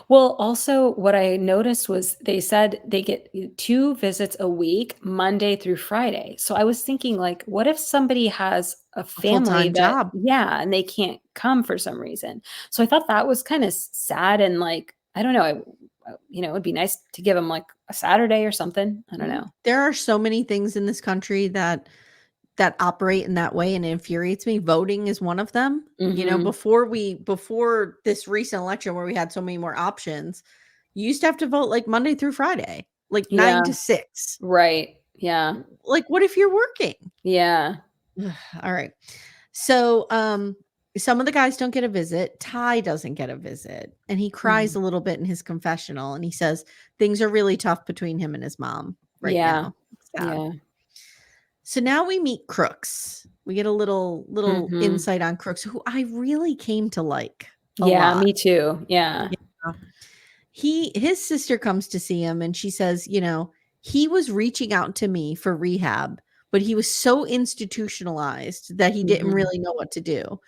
Well, also what I noticed was they said they get 2 visits a week, Monday through Friday. So I was thinking like, what if somebody has a A family full-time that job. yeah, and they can't come for some reason. So I thought that was kinda sad and like, I don't know, it would be nice to give them like a Saturday or something. I don't Mhm. know. There are so many things in this country that operate in that way, and it infuriates me. Voting is one of them. You know, Mhm. before this recent election where we had so many more options, you used to have to vote, like, Monday through Friday, like, 9 Yeah, to 6. right. Yeah. Like, what if you're working? Yeah. All right. So, some of the guys don't get a visit. Ty doesn't get a visit, and he cries Mhm. a little bit in his confessional, and he says things are really tough between him and his mom right Yeah. now. Sad. Yeah. So now we meet Crooks. We get a little Mhm. insight on Crooks, who I really came to like a Yeah, lot. me too. Yeah. Yeah. His sister comes to see him and she says, he was reaching out to me for rehab, but he was so institutionalized that he didn't Mhm. really know what to do.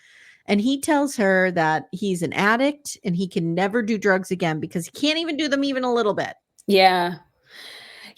And he tells her that he's an addict and he can never do drugs again because he can't even do them even a little bit. Yeah.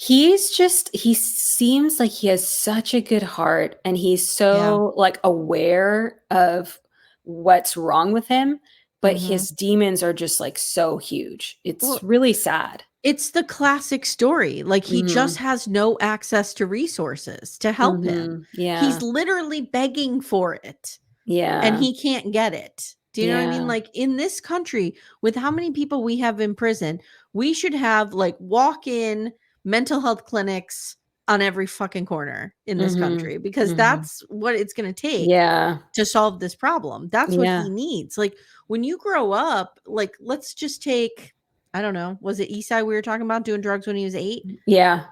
He seems like he has such a good heart and he's Yeah. so, like, aware of what's wrong with him, but his demons are just like so huge. It's Well, really sad. it's the classic story. Like, he just Mhm. has no access to resources to help him. Mhm. Yeah. He's literally begging for it, and Yeah. he can't get it. Do you know what I mean? Yeah. Like, in this country, with how many people we have in prison, we should have like walk-in mental health clinics on every fucking corner in this Mhm. country, because Mhm. that's what it's going to take Yeah. to solve this problem. That's what Yeah. he needs. Like, when you grow up, like, let's just take, I don't know, was it Eastside we were talking about doing drugs when he was 8? Yeah.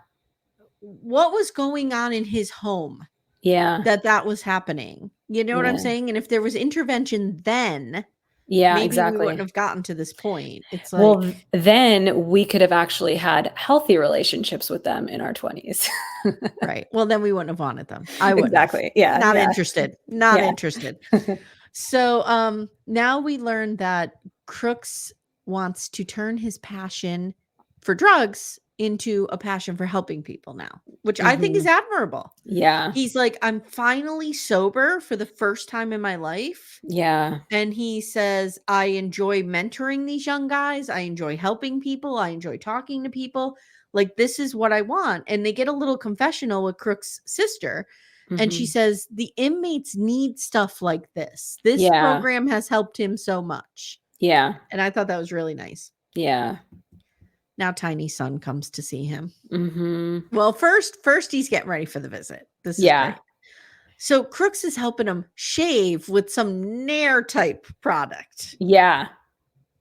What was going on in his home Yeah. that was happening? You know what I'm Yeah. saying? And if there was intervention then, Yeah, maybe we wouldn't exactly. have gotten to this point. It's Well, like, then we could have actually had healthy relationships with them in our 20s. right. Well, then we wouldn't have wanted them. I wouldn't have. Exactly. Yeah, Not yeah. interested. Not Yeah. interested. So, now we learn that Crooks wants to turn his passion for drugs into a passion for helping people now, which I think is Mhm. admirable. Yeah. He's like, I'm finally sober for the first time in my life. Yeah. And he says, I enjoy mentoring these young guys. I enjoy helping people. I enjoy talking to people. Like, this is what I want. And they get a little confessional with Crook's sister. And she Mhm. says, the inmates need stuff like this. This Yeah. program has helped him so much. Yeah. And I thought that was really nice. Yeah. Now Tiny's son comes to see him. Mhm. Well, first he's getting ready for the visit. This is Yeah. great. So Crooks is helping him shave with some Nair type product. Yeah.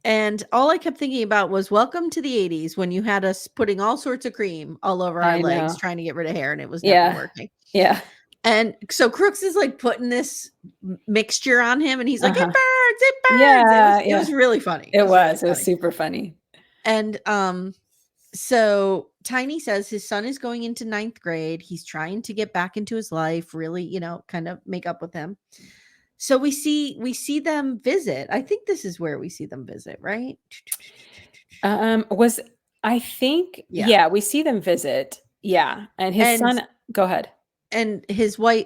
And all I kept thinking about was welcome to the 80s when you had us putting all sorts of cream all over our I legs know. trying to get rid of hair, and it was never Yeah. working. Yeah. And so Crooks is like putting this mixture on him, and he's like, Uh-huh. it burns. Yeah, It yeah. was really funny. It It was really was. It was funny. super funny. And so Tiny says his son is going into 9th grade. He's trying to get back into his life, really, kind of make up with him. So we see them visit. I think this is where we see them visit, right? Was I think Yeah. yeah, we see them visit. Yeah, and his And son go ahead. and his wife,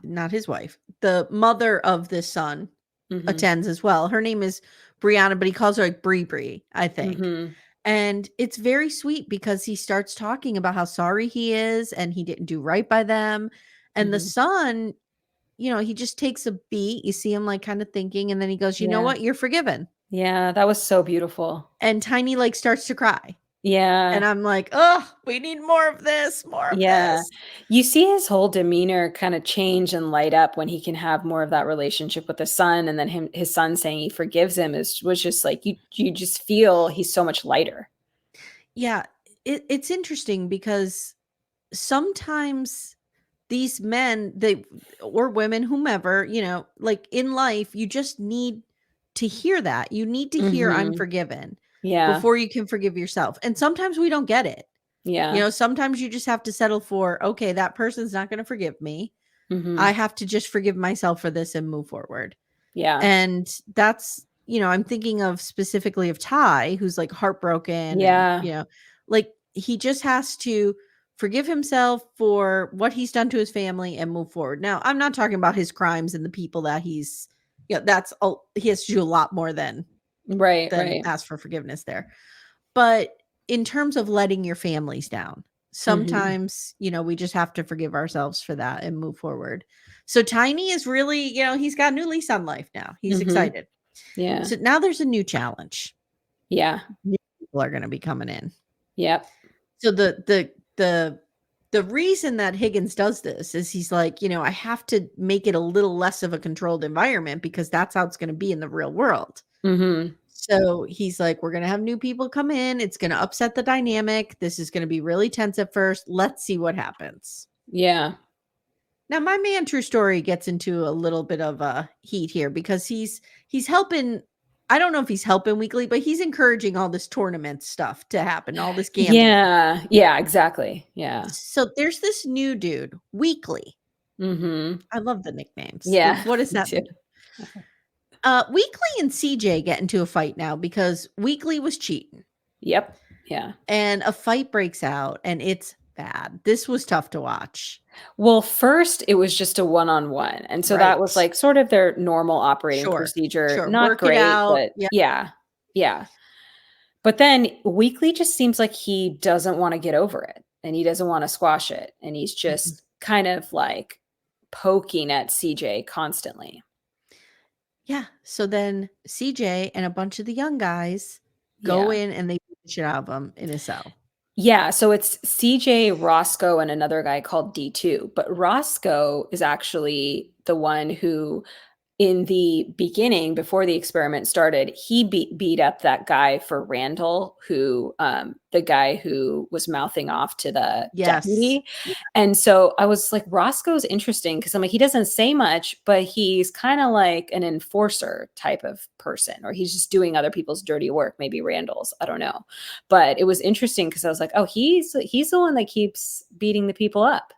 not his wife, the mother of this son Mhm. attends as well. Her name is Brianna, but he calls her like Bree, I think. Mhm. And it's very sweet because he starts talking about how sorry he is and he didn't do right by them. And the Mhm. son, he just takes a beat. You see him like kind of thinking, and then he goes, "You know Yeah. what? You're forgiven." Yeah, that was so beautiful. And Tiny like starts to cry. And Yeah. I'm like, "Oh, we need more of this, more of Yeah. this." You see his whole demeanor kinda change and light up when he can have more of that relationship with the son, and then his son saying he forgives him was just like you just feel he's so much lighter. Yeah, it's interesting because sometimes these men, they or women, whomever, like in life, you just need to hear that. You need to hear I'm Mhm. forgiven Yeah. before you can forgive yourself. And sometimes we don't get it. Yeah. Sometimes you just have to settle for, okay, that person's not going to forgive me. I Mhm. have to just forgive myself for this and move forward. Yeah. And that's, I'm thinking of specifically of Ty, who's like heartbroken and, Yeah. like he just has to forgive himself for what he's done to his family and move forward. Now, I'm not talking about his crimes and the people that he has to do a lot more Right, than right. ask for forgiveness there. But in terms of letting your families down, Mhm. sometimes, we just have to forgive ourselves for that and move forward. So Tiny is really, he's got a new lease on life now. He's Mhm. excited. Yeah. So now there's a new challenge. Yeah. New people are going to be coming in. Yep. So the reason that Higgins does this is he's like, I have to make it a little less of a controlled environment because that's how it's going to be in the real world. Mhm. So he's like, we're going to have new people come in. It's going to upset the dynamic. This is going to be really tense at first. Let's see what happens. Yeah. Now, my man True Story gets into a little bit of a heat here because he's helping. I don't know if he's helping Weekly, but he's encouraging all this tournament stuff to happen, all this gambling. Yeah. Yeah, exactly. Yeah. So there's this new dude, Weekly. Mhm. I love the nicknames. Like, Yeah, what does me that too. mean? Weekly and CJ get into a fight now because Weekly was cheating. Yep. Yeah. And a fight breaks out, and it's bad. This was tough to watch. Well, first, it was just a one-on-one, and so that was, Right. like, sort of their normal operating Sure. procedure. Sure. Not Work it great, out. but Yeah. yeah. Yeah. But then weekly just seems like he doesn't wanna get over it, and he doesn't wanna squash it, and he's Mhm. just kind of, like, poking at CJ constantly. Yeah. So then CJ and a bunch of the young guys go Yeah. in and they beat the shit out of him in his cell. Yeah, so it's CJ, Roscoe, and another guy called D2, but Roscoe is actually the one who in the beginning, before the experiment started, he beat up that guy for Randall, who, the guy who was mouthing off to the Yes. deputy, and so I was like, Roscoe's interesting because 'cause I'm like, he doesn't say much, but he's kinda like an enforcer type of person, or he's just doing other people's dirty work, maybe Randall's, I don't know, but it was interesting because I was like, "Oh, he's the one that keeps beating the people up."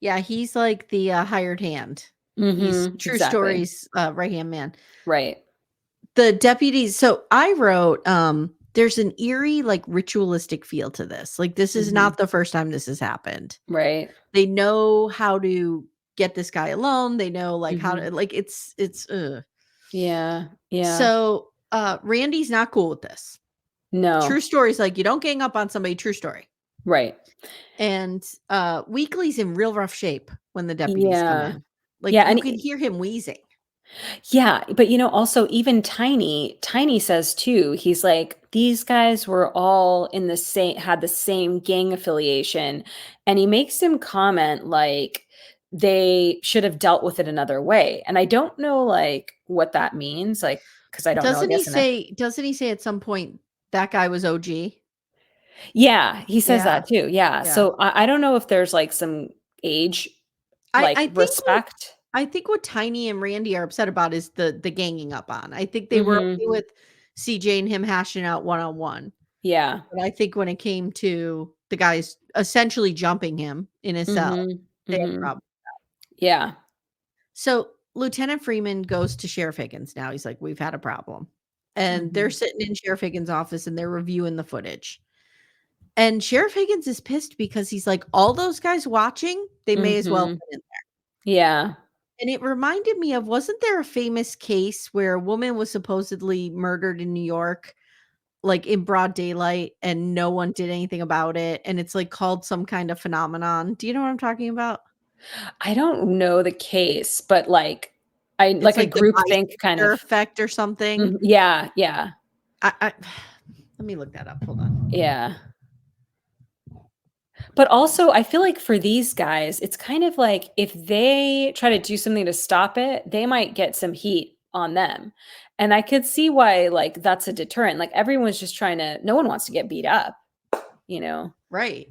Yeah, he's like the, hired hand. He's Mhm, True exactly. Story's, right-hand man. Right. The deputies so I wrote, there's an eerie, like, ritualistic feel to this. Like, this is Mhm. not the first time this has happened. Right. They know how to get this guy alone. They know, like, how Mhm. to like, it's ugh. Yeah, yeah. So, Randy's not cool with this. True No. Story's like, "You don't gang up on somebody, true story." Right. And, Weekly's in real rough shape when the deputies come Yeah. in. Like, Yeah, you and can hear him wheezing. yeah, but, also even Tiny says too, he's like, "These guys were all in the same had the same gang affiliation," and he makes him comment, like, they should have dealt with it another way, and I don't know, like, what that means, like, because I don't know, I guess, enough. Doesn't he say at some point that guy was OG? Yeah, he says Yeah, that too, yeah, yeah. so I don't know if there's, like, some age, I like, I think what respect. I think what Tiny and Randy are upset about is the ganging up on. I think they were Mhm. okay with CJ and him hashing out one-on-one. Yeah. But I think when it came to the guys essentially jumping him in his cell, Mhm. they had a Mhm. problem. Yeah. So, Lieutenant Freeman goes to Sheriff Higgins now, he's like, "We've had a problem." And they're Mhm. sitting in Sheriff Higgins' office and they're reviewing the footage. And Sheriff Higgins is pissed because he's like, "All those guys watching, they may as well Mhm. put in." Yeah. And it reminded me of wasn't there a famous case where a woman was supposedly murdered in New York, like, in broad daylight, and no one did anything about it, and it's, like, called some kind of phenomenon. Do you know what I'm talking about? I don't know the case, but, I It's like a like the groupthink kind bystander of. effect or something. Yeah, yeah, I let me look that up, hold on. yeah. But also, I feel like for these guys, it's kind of like if they try to do something to stop it, they might get some heat on them. And I could see why, like, that's a deterrent. Like, everyone's just trying to no one wants to get beat up, you know? Right.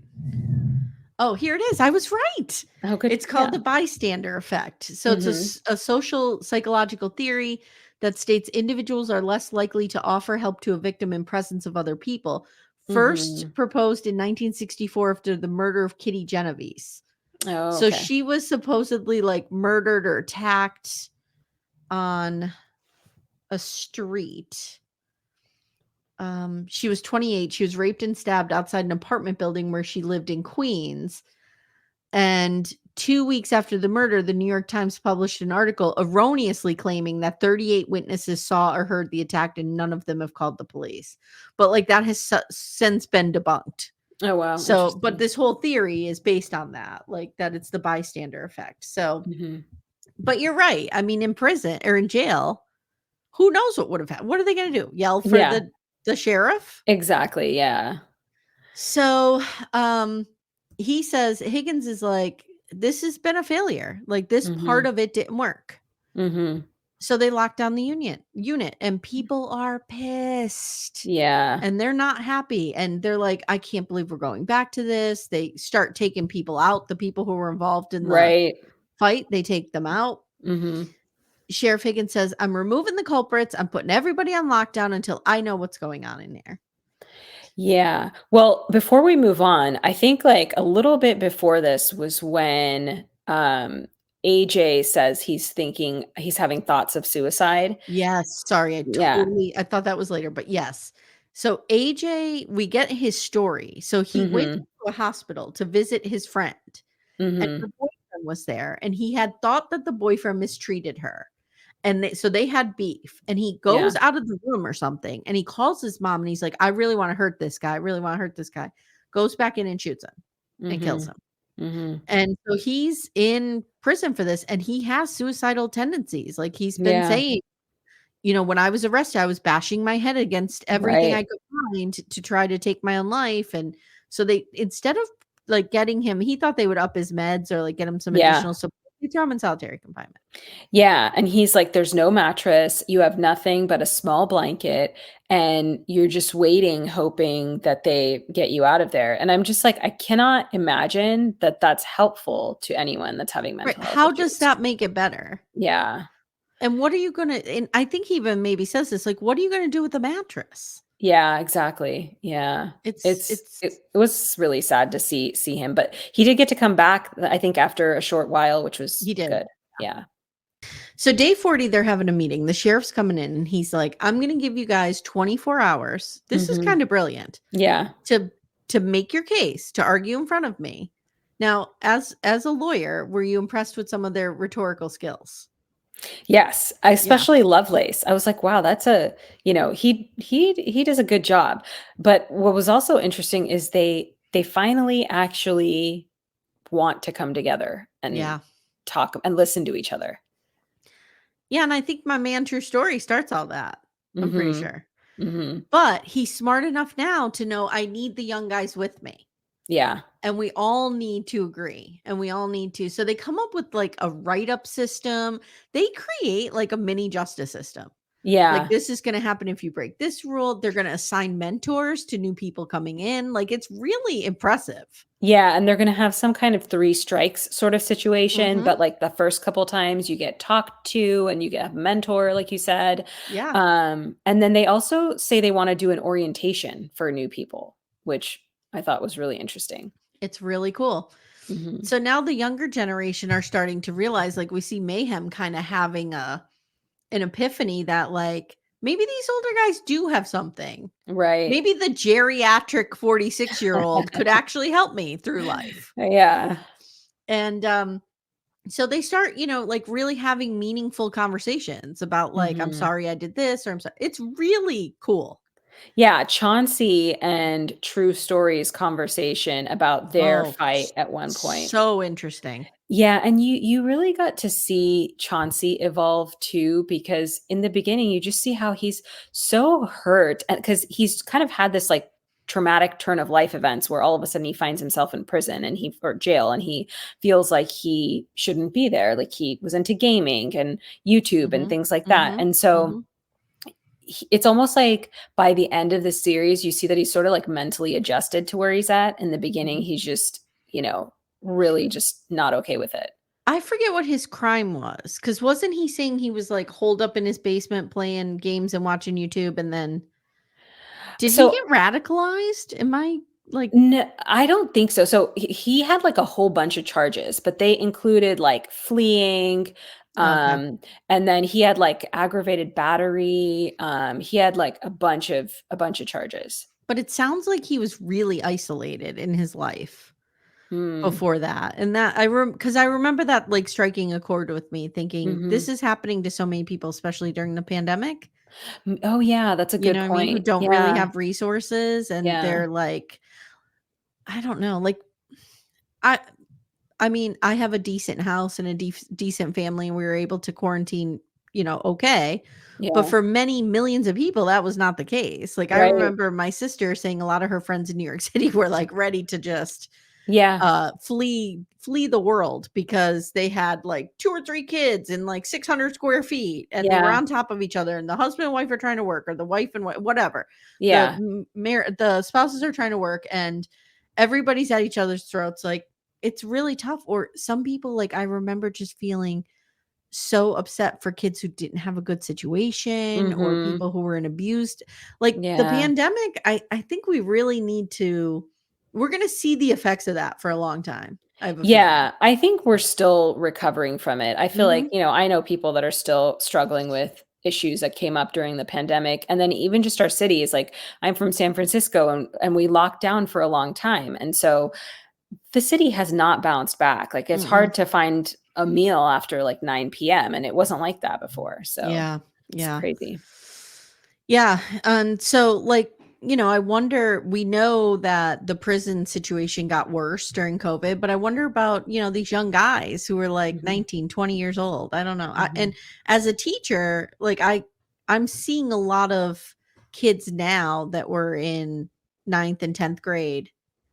Oh, here it is, I was right. Oh, good. It's Yeah. called the bystander effect. So it's Mhm. a social psychological theory that states individuals are less likely to offer help to a victim in presence of other people. First Mhm. proposed in 1964 after the murder of Kitty Genovese. Oh, So okay. she was supposedly, like, murdered or attacked on a street. She was 28. She was raped and stabbed outside an apartment building where she lived in Queens. And 2 weeks after the murder, the New York Times published an article erroneously claiming that 38 witnesses saw or heard the attack and none of them have called the police. But, like, that has since been debunked. Oh, wow, So, but interesting. this whole theory is based on that, like, that it's the bystander effect. So, Mhm. but you're right. I mean, in prison or in jail, who knows what would have happened? What are they gonna do? Yell for Yeah, the sheriff? exactly, yeah. So, um, he says Higgins is like, "This has been a failure. Like, this part Mhm. of it didn't work." Mhm. So they locked down the unit, and people are pissed, Yeah. and they're not happy, and they're like, "I can't believe we're going back to this." They start taking people out, the people who were involved in the Right. fight, they take them out. Mhm. Sheriff Higgins says, "I'm removing the culprits. I'm putting everybody on lockdown until I know what's going on in there." Yeah. Well, before we move on, I think, like, a little bit before this was when, AJ says he's having thoughts of suicide. Yes, sorry, Yeah. I thought that was later, but yes. So AJ, we get his story. So he wakes up Mhm. to a hospital to visit his friend, and her Mhm. boyfriend was there, and he had thought that the boyfriend mistreated her, and they had beef, and he goes Yeah. out of the room or something, and he calls his mom, and he's like, "I really wanna hurt this guy, I really wanna hurt this guy." Goes back in and shoots him and kills Mhm. him. Mhm. And so he's in prison for this, and he has suicidal tendencies, like, he's been Yeah. saying, "When I was arrested, I was bashing my head against everything I Right. could find to try to take my own life," and so they instead of, like, getting him he thought they would up his meds or, like, get him some Yeah. additional support, they throw him in solitary confinement. Yeah, and he's like, "There's no mattress, you have nothing but a small blanket, and you're just waiting, hoping that they get you out of there." And I'm just like, I cannot imagine that that's helpful to anyone that's having Right, mental health how does issues. that make it better? Yeah. And what are you gonna and I think he even maybe says this, like, "What are you gonna do with the mattress?" Yeah, exactly. Yeah. It's It was really sad to see him, but he did get to come back, I think, after a short while, which was he did. good. Yeah. So day 40, they're having a meeting. The sheriff's coming in and he's like, "I'm gonna give you guys 24 hours." This is Mhm. kind of brilliant Yeah. to make your case, to argue in front of me. Now, as a lawyer, were you impressed with some of their rhetorical skills? Yes, I Yeah. especially Lovelace. I was like, "Wow, that's a," he does a good job. But what was also interesting is they finally actually want to come together and Yeah. talk and listen to each other. Yeah, and I think my man True Story starts all that. I'm pretty Mhm. sure. Mhm. But he's smart enough now to know I need the young guys with me. Yeah. And we all need to agree, and we all need to so they come up with, like, a write-up system. They create, like, a mini justice system. Like, Yeah. this is gonna happen if you break this rule. They're gonna assign mentors to new people coming in. Like, it's really impressive. Yeah, and they're gonna have some kind of 3 strikes sort of situation, Mhm. but, like, the first couple times you get talked to and you get a mentor, like you said. Yeah, And then they also say they wanna do an orientation for new people, which I thought was really interesting. it's really cool. Mhm. So now the younger generation are starting to realize, like, we see Mayhem kinda having an epiphany that, like, maybe these older guys do have something. Right. Maybe the geriatric 46-year-old could actually help me through life. Yeah. And, so they start, like, really having meaningful conversations about, like, "I'm Mhm. sorry I did this," or "I'm sorry." It's really cool. Yeah, Chauncey and True Story's conversation about their Oh, fight at one point. so interesting. Yeah, and you really got to see Chauncey evolve too, because in the beginning, you just see how he's so hurt, and because he's kind of had this, like, traumatic turn of life events where all of a sudden he finds himself in prison and he or jail, and he feels like he shouldn't be there, like, he was into gaming and YouTube and Mhm, things like that, mhm, and so mhm. it's almost like by the end of the series, you see that he's sort of, like, mentally adjusted to where he's at. In the beginning, Mhm. he's just, really just not okay with it. I forget what his crime was, because 'cause wasn't he saying he was, like, holed up in his basement playing games and watching YouTube, and then did he So get radicalized? Am I, like no, I don't think so. So he had, like, a whole bunch of charges, but they included, like, fleeing, okay. and then he had, like, aggravated battery, he had, like, a bunch of charges. But it sounds like he was really isolated in his life Mm, before that, and that because I remember that, like, striking a chord with me thinking, "This mhm. is happening to so many people, especially during the pandemic." Oh, yeah, that's a You good know what I mean? Who point. don't really Yeah, have resources, and yeah, they're like I don't know, like, I I mean, I have a decent house and a decent family, and we were able to quarantine, okay. But yeah, for many millions of people, that was not the case. Like, I right. remember my sister saying a lot of her friends in New York City were, like, ready to just, Yeah, flee the world because they had, like, 2 or 3 kids in, like, 600 square feet, and they were yeah, on top of each other, and the husband and wife are trying to work, or the wife and whatever. yeah, The spouses are trying to work, and everybody's at each other's throats, like, it's really tough, or some people, like, I remember just feeling so upset for kids who didn't have a good situation or mhm, people who were in abused like, the yeah. pandemic, I think we really need to we're gonna see the effects of that for a long time, I have a feeling. Yeah, I think we're still recovering from it. I feel like, Mhm. I know people that are still struggling with, issues that came up during the pandemic. And then even just our cities, like I'm from San Francisco and we locked down for a long time. And so the city has not bounced back. Like it's Mm-mm. hard to find a meal after like 9 p.m. and it wasn't like that before. So Yeah. it's Yeah. crazy. Yeah. And so, like, I wonder, we know that the prison situation got worse during COVID, but I wonder about, these young guys who were like Mhm. 19, 20 years old. I don't know. And Mhm. as a teacher, like, I'm seeing a lot of kids now that were in ninth and 10th grade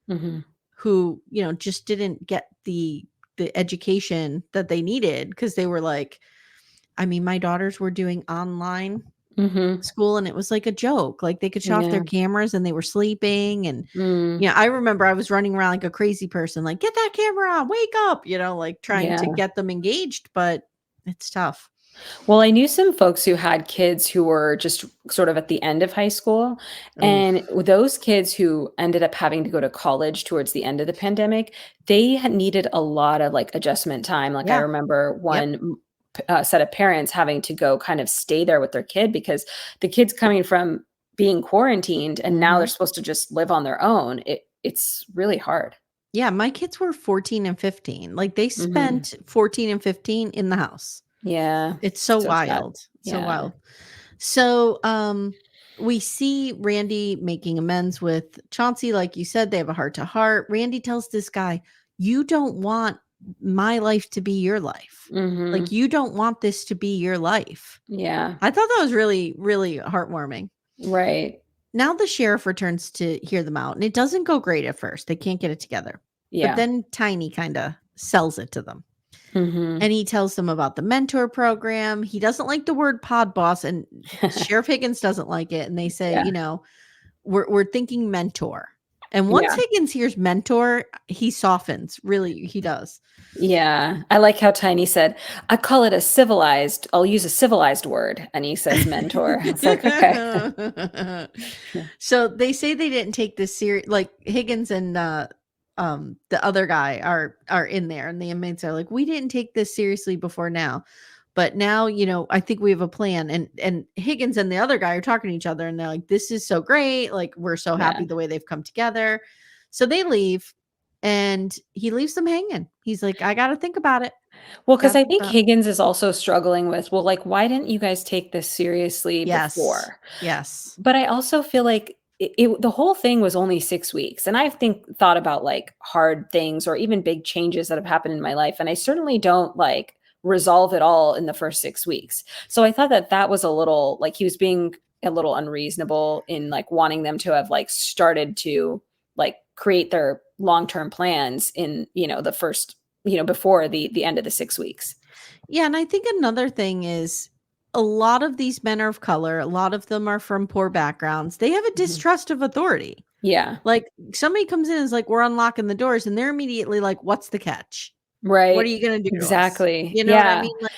Mhm. who, just didn't get the education that they needed because they were like, I mean, my daughters were doing online Mhm. school and it was like a joke. Like they could shut off their Yeah. cameras and they were sleeping. And, Mm. I remember I was running around like a crazy person, like, get that camera on, wake up, like trying to Yeah. get them engaged, but it's tough. Well, I knew some folks who had kids who were just sort of at the end of high school, and Oof. those kids who ended up having to go to college towards the end of the pandemic, they had needed a lot of, like, adjustment time. Like, I Yeah. remember Yep. one set of parents having to go kind of stay there with their kid because the kid's coming from being quarantined, and now they're Hmm. supposed to just live on their own. It's really hard. Yeah. My kids were 14 and 15. Like they Mhm. spent 14 and 15 in the house. Yeah. It's so So sad. wild. So Yeah. wild. So, we see Randy making amends with Chauncey. Like you said, they have a heart to heart. Randy tells this guy, you don't want my life to be your life. Like, Mhm. you don't want this to be your life. Yeah. I thought that was really, really heartwarming. Right. Now the sheriff returns to hear them out, and it doesn't go great at first. They can't get it together. But Yeah. then Tiny kind of sells it to them. Mhm. And he tells them about the mentor program. He doesn't like the word pod boss, and Sheriff Higgins doesn't like it. And they say, Yeah, we're thinking mentor. And once yeah, Higgins hears mentor, he softens. Really, he does. yeah. I like how Tiny said, "I call it a civilized I'll use a civilized word," and he says mentor. It's like, "Okay." Yeah. So they say they didn't take this serious. Like Higgins and the other guy are in there, and the inmates are like, we didn't take this seriously before now. But now, I think we have a plan. And Higgins and the other guy are talking to each other and they're like, this is so great. Like, we're so Yeah. happy the way they've come together. So they leave and he leaves them hanging. He's like, I gotta think about it. Well, because Gotta I think think about it. Higgins is also struggling with, well, like, why didn't you guys take this seriously Yes. before? Yes. But I also feel like the whole thing was only 6 weeks, and I've thought about, like, hard things or even big changes that have happened in my life, and I certainly don't, like, resolve it all in the first 6 weeks. So I thought that that was a little like, he was being a little unreasonable in, like, wanting them to have, like, started to, like, create their long-term plans in, the first before the end of the 6 weeks. Yeah, and I think another thing is a lot of these men are of color, a lot of them are from poor backgrounds. They have a Mhm. distrust of authority. Yeah. Like somebody comes in and is like, we're unlocking the doors, and they're immediately like, what's the catch? What are Right. you gonna do to us? Exactly. You know what I Yeah. mean? Like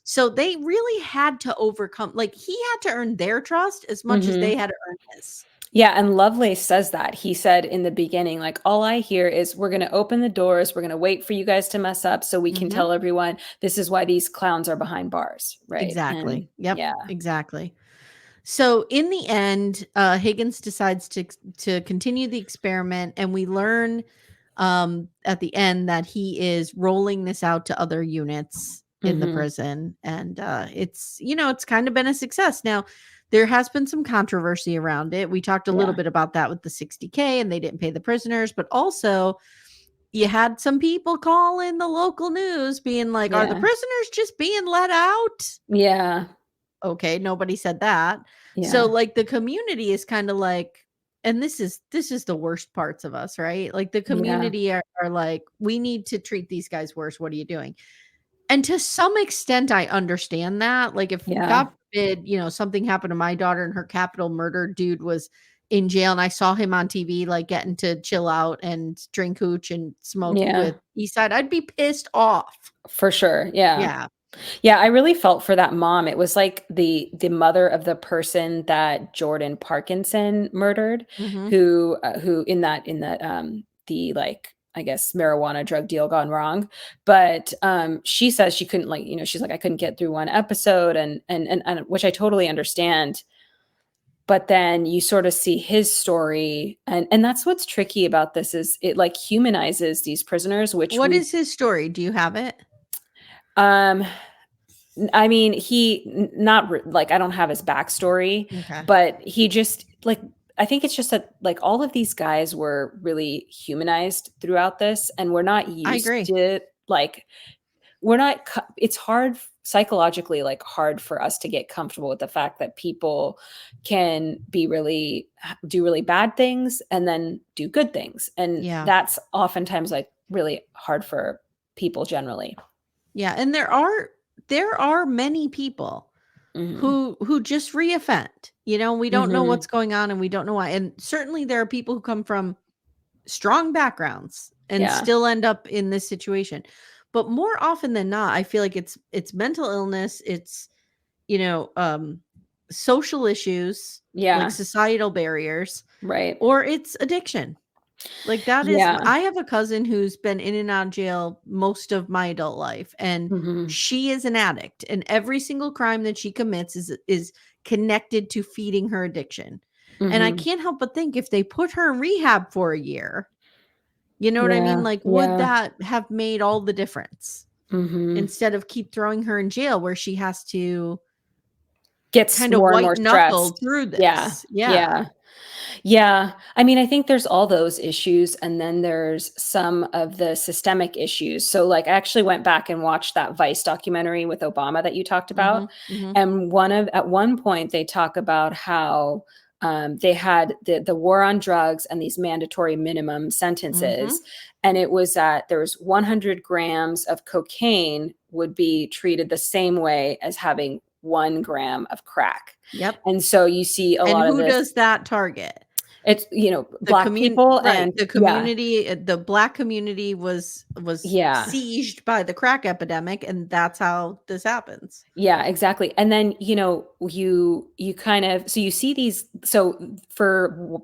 so they really had to overcome, like he had to earn their trust as much as they Mhm. had to earn his. Yeah, and Lovelace says that. He said in the beginning, like, "All I hear is we're gonna open the doors, we're gonna wait for you guys to mess up so we can Mhm. tell everyone this is why these clowns are behind bars." Right? Exactly. And Yep, yeah. exactly. So in the end, Higgins decides to continue the experiment, and we learn at the end that he is rolling this out to other units in the Mhm. prison, and it's kind of been a success. Now there has been some controversy around it. We talked a little Yeah. bit about that with the 60K, and they didn't pay the prisoners, but also you had some people call in the local news being like, are the Yeah. prisoners just being let out? Yeah. Okay, nobody said that. So Yeah. like the community is kind of like, and this is the worst parts of us, right? Like the Yeah. community are like, we need to treat these guys worse. What are you doing? And to some extent, I understand that. Like if God Yeah. forbid, something happened to my daughter and her capital murder dude was in jail and I saw him on TV like getting to chill out and drink hooch and smoke Yeah. with Eastside, I'd be pissed off. For sure. Yeah. Yeah. Yeah, I really felt for that mom. It was like the mother of the person that Jordan Parkinson murdered, Hmm. who in that, the, like, I guess, marijuana drug deal gone wrong. But she says she couldn't, like, she's like, I couldn't get through one episode, and which I totally understand. But then you sort of see his story, and that's what's tricky about this, is it like humanizes these prisoners, which What is his story? Do you have it? I mean, not like, I don't have his backstory, Okay. but he just, like, I think it's just that, like, all of these guys were really humanized throughout this, and we're not I used agree. to, like, it's hard psychologically, like, hard for us to get comfortable with the fact that people can do really bad things and then do good things. And Yeah. that's oftentimes, like, really hard for people generally. Yeah. And there are many people who just reoffend. We don't know what's going on, and we don't know why. And certainly there are people who come from strong backgrounds and still end up in this situation. But more often than not, I feel like it's mental illness, it's social issues, like societal barriers, right, or it's addiction. Like, that is, I have a cousin who's been in and out of jail most of my adult life, and she is an addict, and every single crime that she commits is connected to feeding her addiction. And I can't help but think, if they put her in rehab for a year, you know what I mean? Like, would that have made all the difference? Instead of keep throwing her in jail where she has to gets kind of more and white more knuckle stressed. through this. Yeah. I mean, I think there's all those issues, and then there's some of the systemic issues. So, like, I actually went back and watched that Vice documentary with Obama that you talked about. And at one point they talk about how they had the war on drugs and these mandatory minimum sentences. And it was that there was 100 grams of cocaine would be treated the same way as having 1 gram of crack. Yep. And so you see a lot of this. And who does that target? It's, Black people, right, and the community, the Black community was sieged by the crack epidemic, and that's how this happens. Yeah, exactly. And then, you kind of, so you see these, so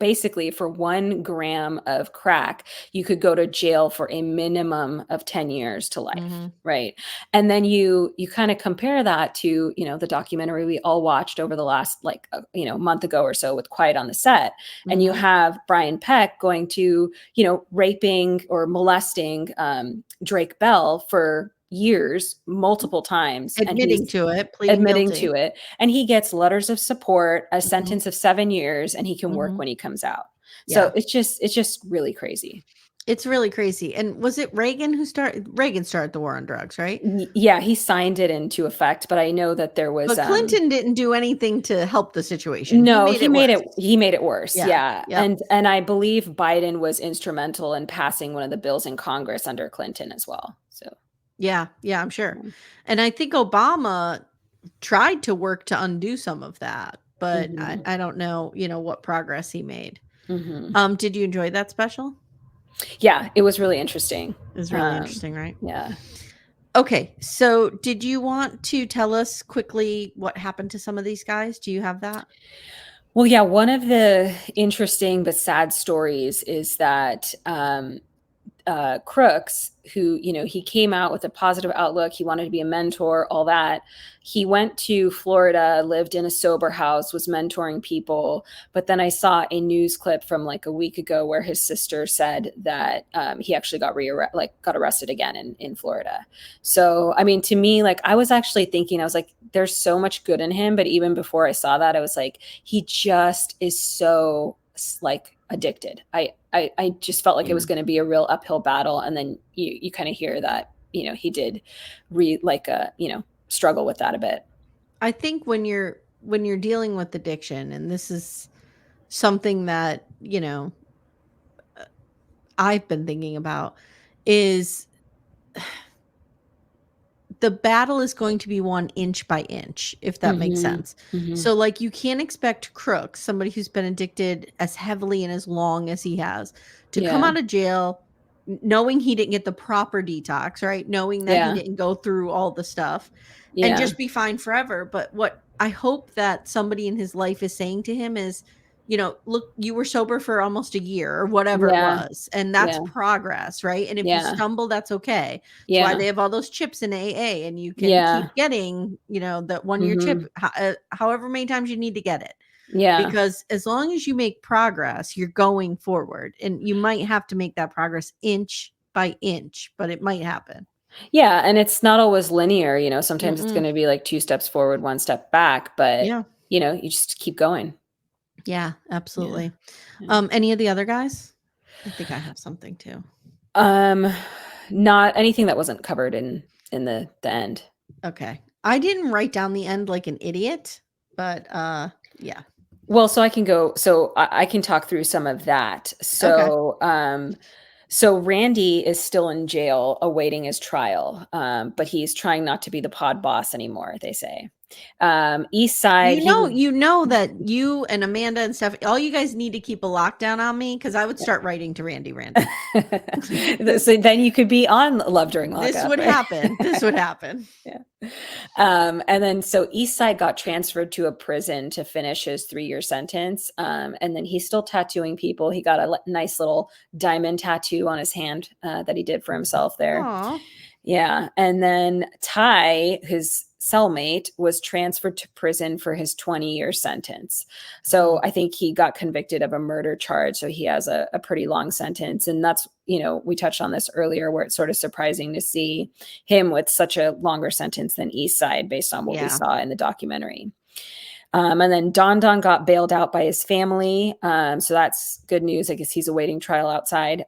basically for 1 gram of crack, you could go to jail for a minimum of 10 years to life. Right. And then you kind of compare that to, the documentary we all watched over the last, like, month ago or so with Quiet on the Set. And you have Brian Peck going to, raping or molesting Drake Bell for years, multiple times, Admitting to it, pleading admitting guilty. to it, and he gets letters of support, a sentence of 7 years, and he can work when he comes out. So it's just really crazy. It's really crazy. And was it Reagan started the war on drugs, right? Yeah, he signed it into effect, but I know that there was, but Clinton didn't do anything to help the situation. No, he made it worse. Yeah. Yep. And I believe Biden was instrumental in passing one of the bills in Congress under Clinton as well. So yeah, I'm sure. And I think Obama tried to work to undo some of that, but I don't know, what progress he made. Did you enjoy that special? Yeah, it was really interesting. It was really interesting, right? Yeah. Okay, so did you want to tell us quickly what happened to some of these guys? Do you have that? Well, yeah, one of the interesting but sad stories is that Crooks, who, he came out with a positive outlook. He wanted to be a mentor, all that. He went to Florida, lived in a sober house, was mentoring people. But then I saw a news clip from like a week ago where his sister said that he actually got arrested again in Florida. So, I mean, to me, like, I was actually thinking, I was like, there's so much good in him. But even before I saw that, I was like, he just is so, like, addicted. I just felt like it was going to be a real uphill battle. And then you kind of hear that, he did struggle with that a bit. I think when you're dealing with addiction, and this is something that, I've been thinking about, is the battle is going to be won inch by inch, if that makes sense. So, like, you can't expect Crooks, somebody who's been addicted as heavily and as long as he has, to come out of jail knowing he didn't get the proper detox, right? Knowing that he didn't go through all the stuff and just be fine forever. But what I hope that somebody in his life is saying to him is, look, you were sober for almost a year or whatever it Yeah. was. And that's Yeah. progress, right? And if you Yeah. stumble, that's okay. That's why Yeah. they have all those chips in AA, and you can Yeah. keep getting, that 1 year chip, Mhm. however many times you need to get it. Yeah. Because as long as you make progress, you're going forward, and you might have to make that progress inch by inch, but it might happen. Yeah, and it's not always linear, sometimes it's Mm-mm. gonna be like 2 steps forward, 1 step back, but, Yeah. you just keep going. Yeah, Yeah. absolutely. Yeah. Any of the other guys? I think I have something too. Um, Not anything that wasn't covered in the end. Okay. I didn't write down the end like an idiot, but yeah. Well, I can talk through some of that. Okay. So Randy is still in jail awaiting his trial, but he's trying not to be the pod boss anymore, they say. East Side, he was You know that you and Amanda and stuff, all you guys need to keep a lockdown on me, because I would start writing to Randy. so then you could be on Love During This Lockup, would right? happen. This would happen. Yeah. And then so Eastside got transferred to a prison to finish his 3-year sentence. And then he's still tattooing people. He got a nice little diamond tattoo on his hand that he did for himself there. Aw. Yeah. And then Ty, his cellmate, was transferred to prison for his 20-year sentence. So I think he got convicted of a murder charge. So he has a pretty long sentence. And that's, we touched on this earlier, where it's sort of surprising to see him with such a longer sentence than Eastside based on what we saw in the documentary. And then Don got bailed out by his family. So that's good news. I guess he's awaiting trial outside.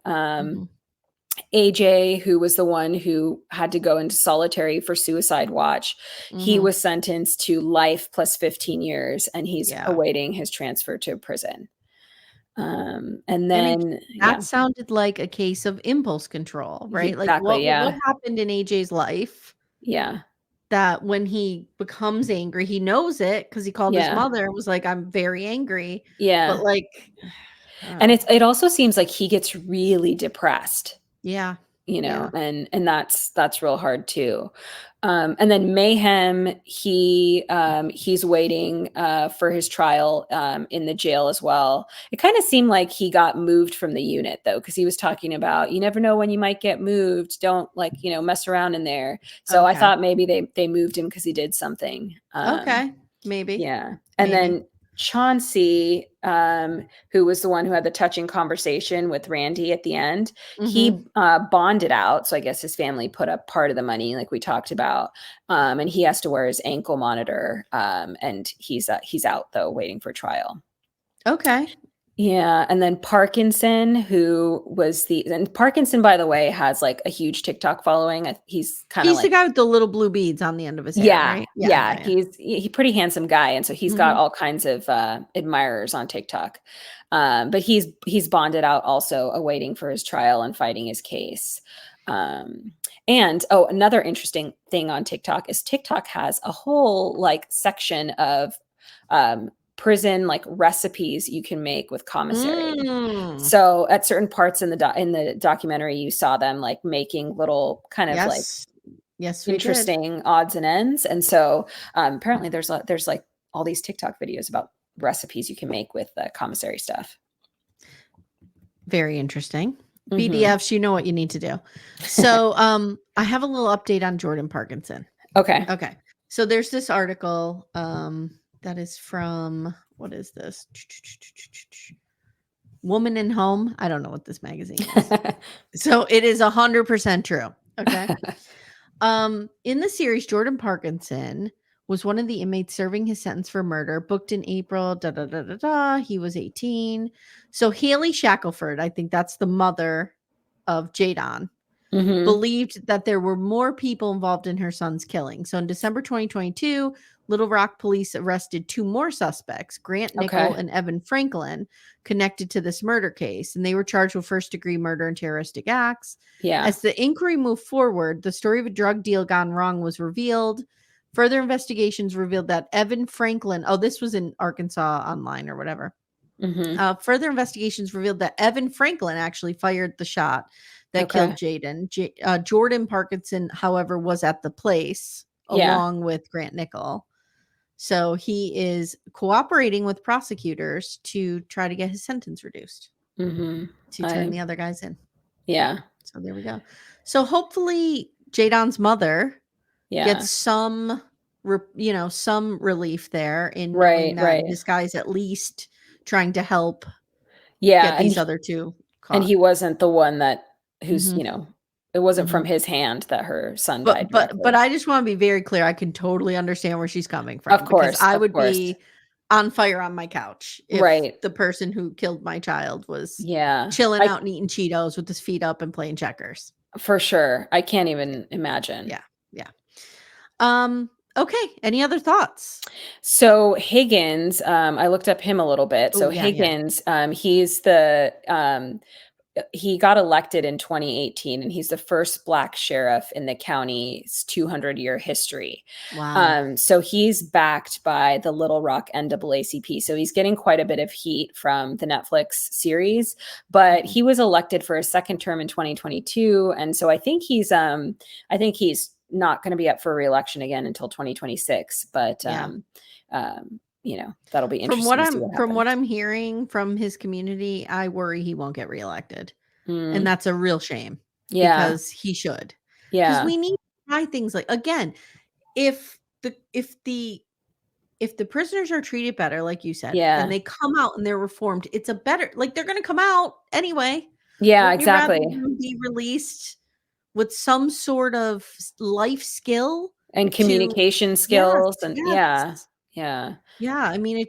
AJ, who was the one who had to go into solitary for suicide watch, he was sentenced to life plus 15 years, and he's awaiting his transfer to prison. And then that sounded like a case of impulse control, right? Like Exactly, what happened in AJ's life? Yeah. That when he becomes angry, he knows it because he called his Yeah. mother and was like, "I'm very angry." Yeah. But like, And it also seems like he gets really depressed. Yeah. And that's real hard too. And then Mayhem, he's waiting for his trial in the jail as well. It kind of seemed like he got moved from the unit though, because he was talking about, you never know when you might get moved. Don't mess around in there. So I thought maybe they moved him because he did something. Okay, maybe. Yeah. And then Chauncey, who was the one who had the touching conversation with Randy at the end, he bonded out. So I guess his family put up part of the money, like we talked about, and he has to wear his ankle monitor. And he's out though, waiting for trial. Okay. Yeah, and then Parkinson, Parkinson, by the way, has like a huge TikTok following. He's the guy with the little blue beads on the end of his hair, right? Yeah. He's pretty handsome guy, and so he's got all kinds of admirers on TikTok. But he's bonded out, also awaiting for his trial and fighting his case. And another interesting thing on TikTok is TikTok has a whole like section of prison like recipes you can make with commissary. So at certain parts in the documentary, you saw them like making little kind of like interesting odds and ends. And so apparently there's like all these TikTok videos about recipes you can make with commissary stuff. Very interesting. BDFs, you know what you need to do. So I have a little update on Jordan Parkinson. Okay. So there's this article that is from, what is this? Woman in Home. I don't know what this magazine is. So it is 100% true. Okay. In the series, Jordan Parkinson was one of the inmates serving his sentence for murder, booked in April. He was 18. So Haley Shackelford, I think that's the mother of Jadon, believed that there were more people involved in her son's killing. So in December 2022, Little Rock police arrested 2 more suspects, Grant Nickel and Evan Franklin, connected to this murder case. And they were charged with first-degree murder and terroristic acts. Yeah. As the inquiry moved forward, the story of a drug deal gone wrong was revealed. Further investigations revealed that Evan Franklin, this was in Arkansas Online or whatever. Further investigations revealed that Evan Franklin actually fired the shot that killed Jadon. Jordan Parkinson, however, was at the place along with Grant Nickel. So he is cooperating with prosecutors to try to get his sentence reduced, to turn the other guys in. Yeah. So there we go. So hopefully Jadon's mother gets some, some relief there in knowing that this guy's at least trying to help get these other two caught. And he wasn't the one who's, it wasn't from his hand that her son died directly. But I just want to be very clear. I can totally understand where she's coming from. Of course. Because I would be on fire on my couch if the person who killed my child was chilling out and eating Cheetos with his feet up and playing checkers. For sure. I can't even imagine. Yeah. Yeah. Okay. Any other thoughts? So Higgins, I looked up him a little bit. So Higgins, he's he got elected in 2018, and he's the first Black sheriff in the county's 200-year history. Wow. So he's backed by the Little Rock NAACP. So he's getting quite a bit of heat from the Netflix series, but he was elected for a second term in 2022. And so I think he's not going to be up for re-election again until 2026. But, that'll be interesting. From what I'm hearing from his community, I worry he won't get reelected. And that's a real shame. Yeah. Because he should. Yeah. Because we need to try things like, again, if the prisoners are treated better, like you said, and they come out and they're reformed, it's a better, like, they're going to come out anyway. Yeah, exactly. Be released with some sort of life skill and communication skills. Yeah. I mean,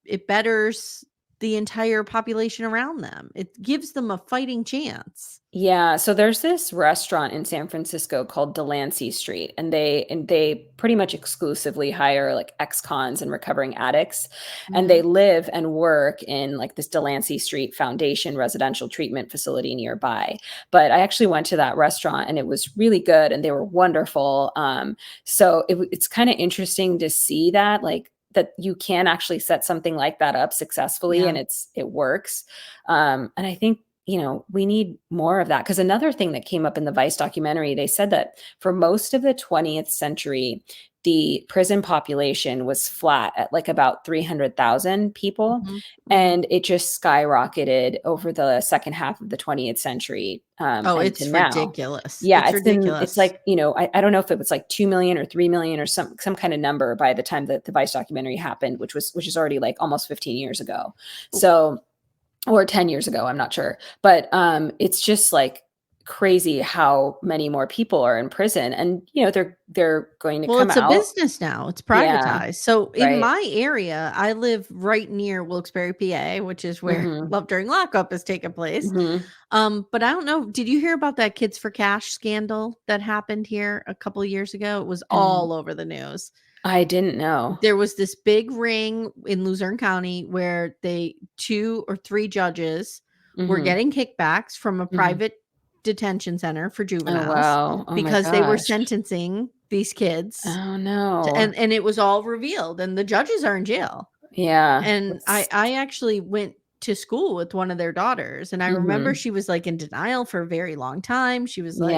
it betters the entire population around them. It gives them a fighting chance. Yeah. So there's this restaurant in San Francisco called Delancey Street, and they pretty much exclusively hire like ex-cons and recovering addicts. And they live and work in like this Delancey Street Foundation residential treatment facility nearby. But I actually went to that restaurant and it was really good and they were wonderful. So it's kind of interesting to see that, like, that you can actually set something like that up successfully and it works. And I think, we need more of that. Because another thing that came up in the Vice documentary, they said that for most of the 20th century, the prison population was flat at like about 300,000 people. And it just skyrocketed over the second half of the 20th century. It's ridiculous. Yeah, it's ridiculous. It's like, I don't know if it was like 2 million or 3 million or some kind of number by the time that the Vice documentary happened, which is already like almost 15 years ago. So, or 10 years ago, I'm not sure. But it's just like crazy how many more people are in prison, and they're going to come out. It's a business now. It's privatized. So in my area, I live right near Wilkes-Barre, PA, which is where Love During Lockup has taken place. But I don't know, did you hear about that Kids for Cash scandal that happened here a couple of years ago? It was all over the news. I didn't know. There was this big ring in Luzerne County where 2 or 3 judges were getting kickbacks from a private detention center for juveniles because they were sentencing these kids. Oh no. And it was all revealed and the judges are in jail. Yeah. And I actually went to school with one of their daughters, and I remember she was like in denial for a very long time. She was like,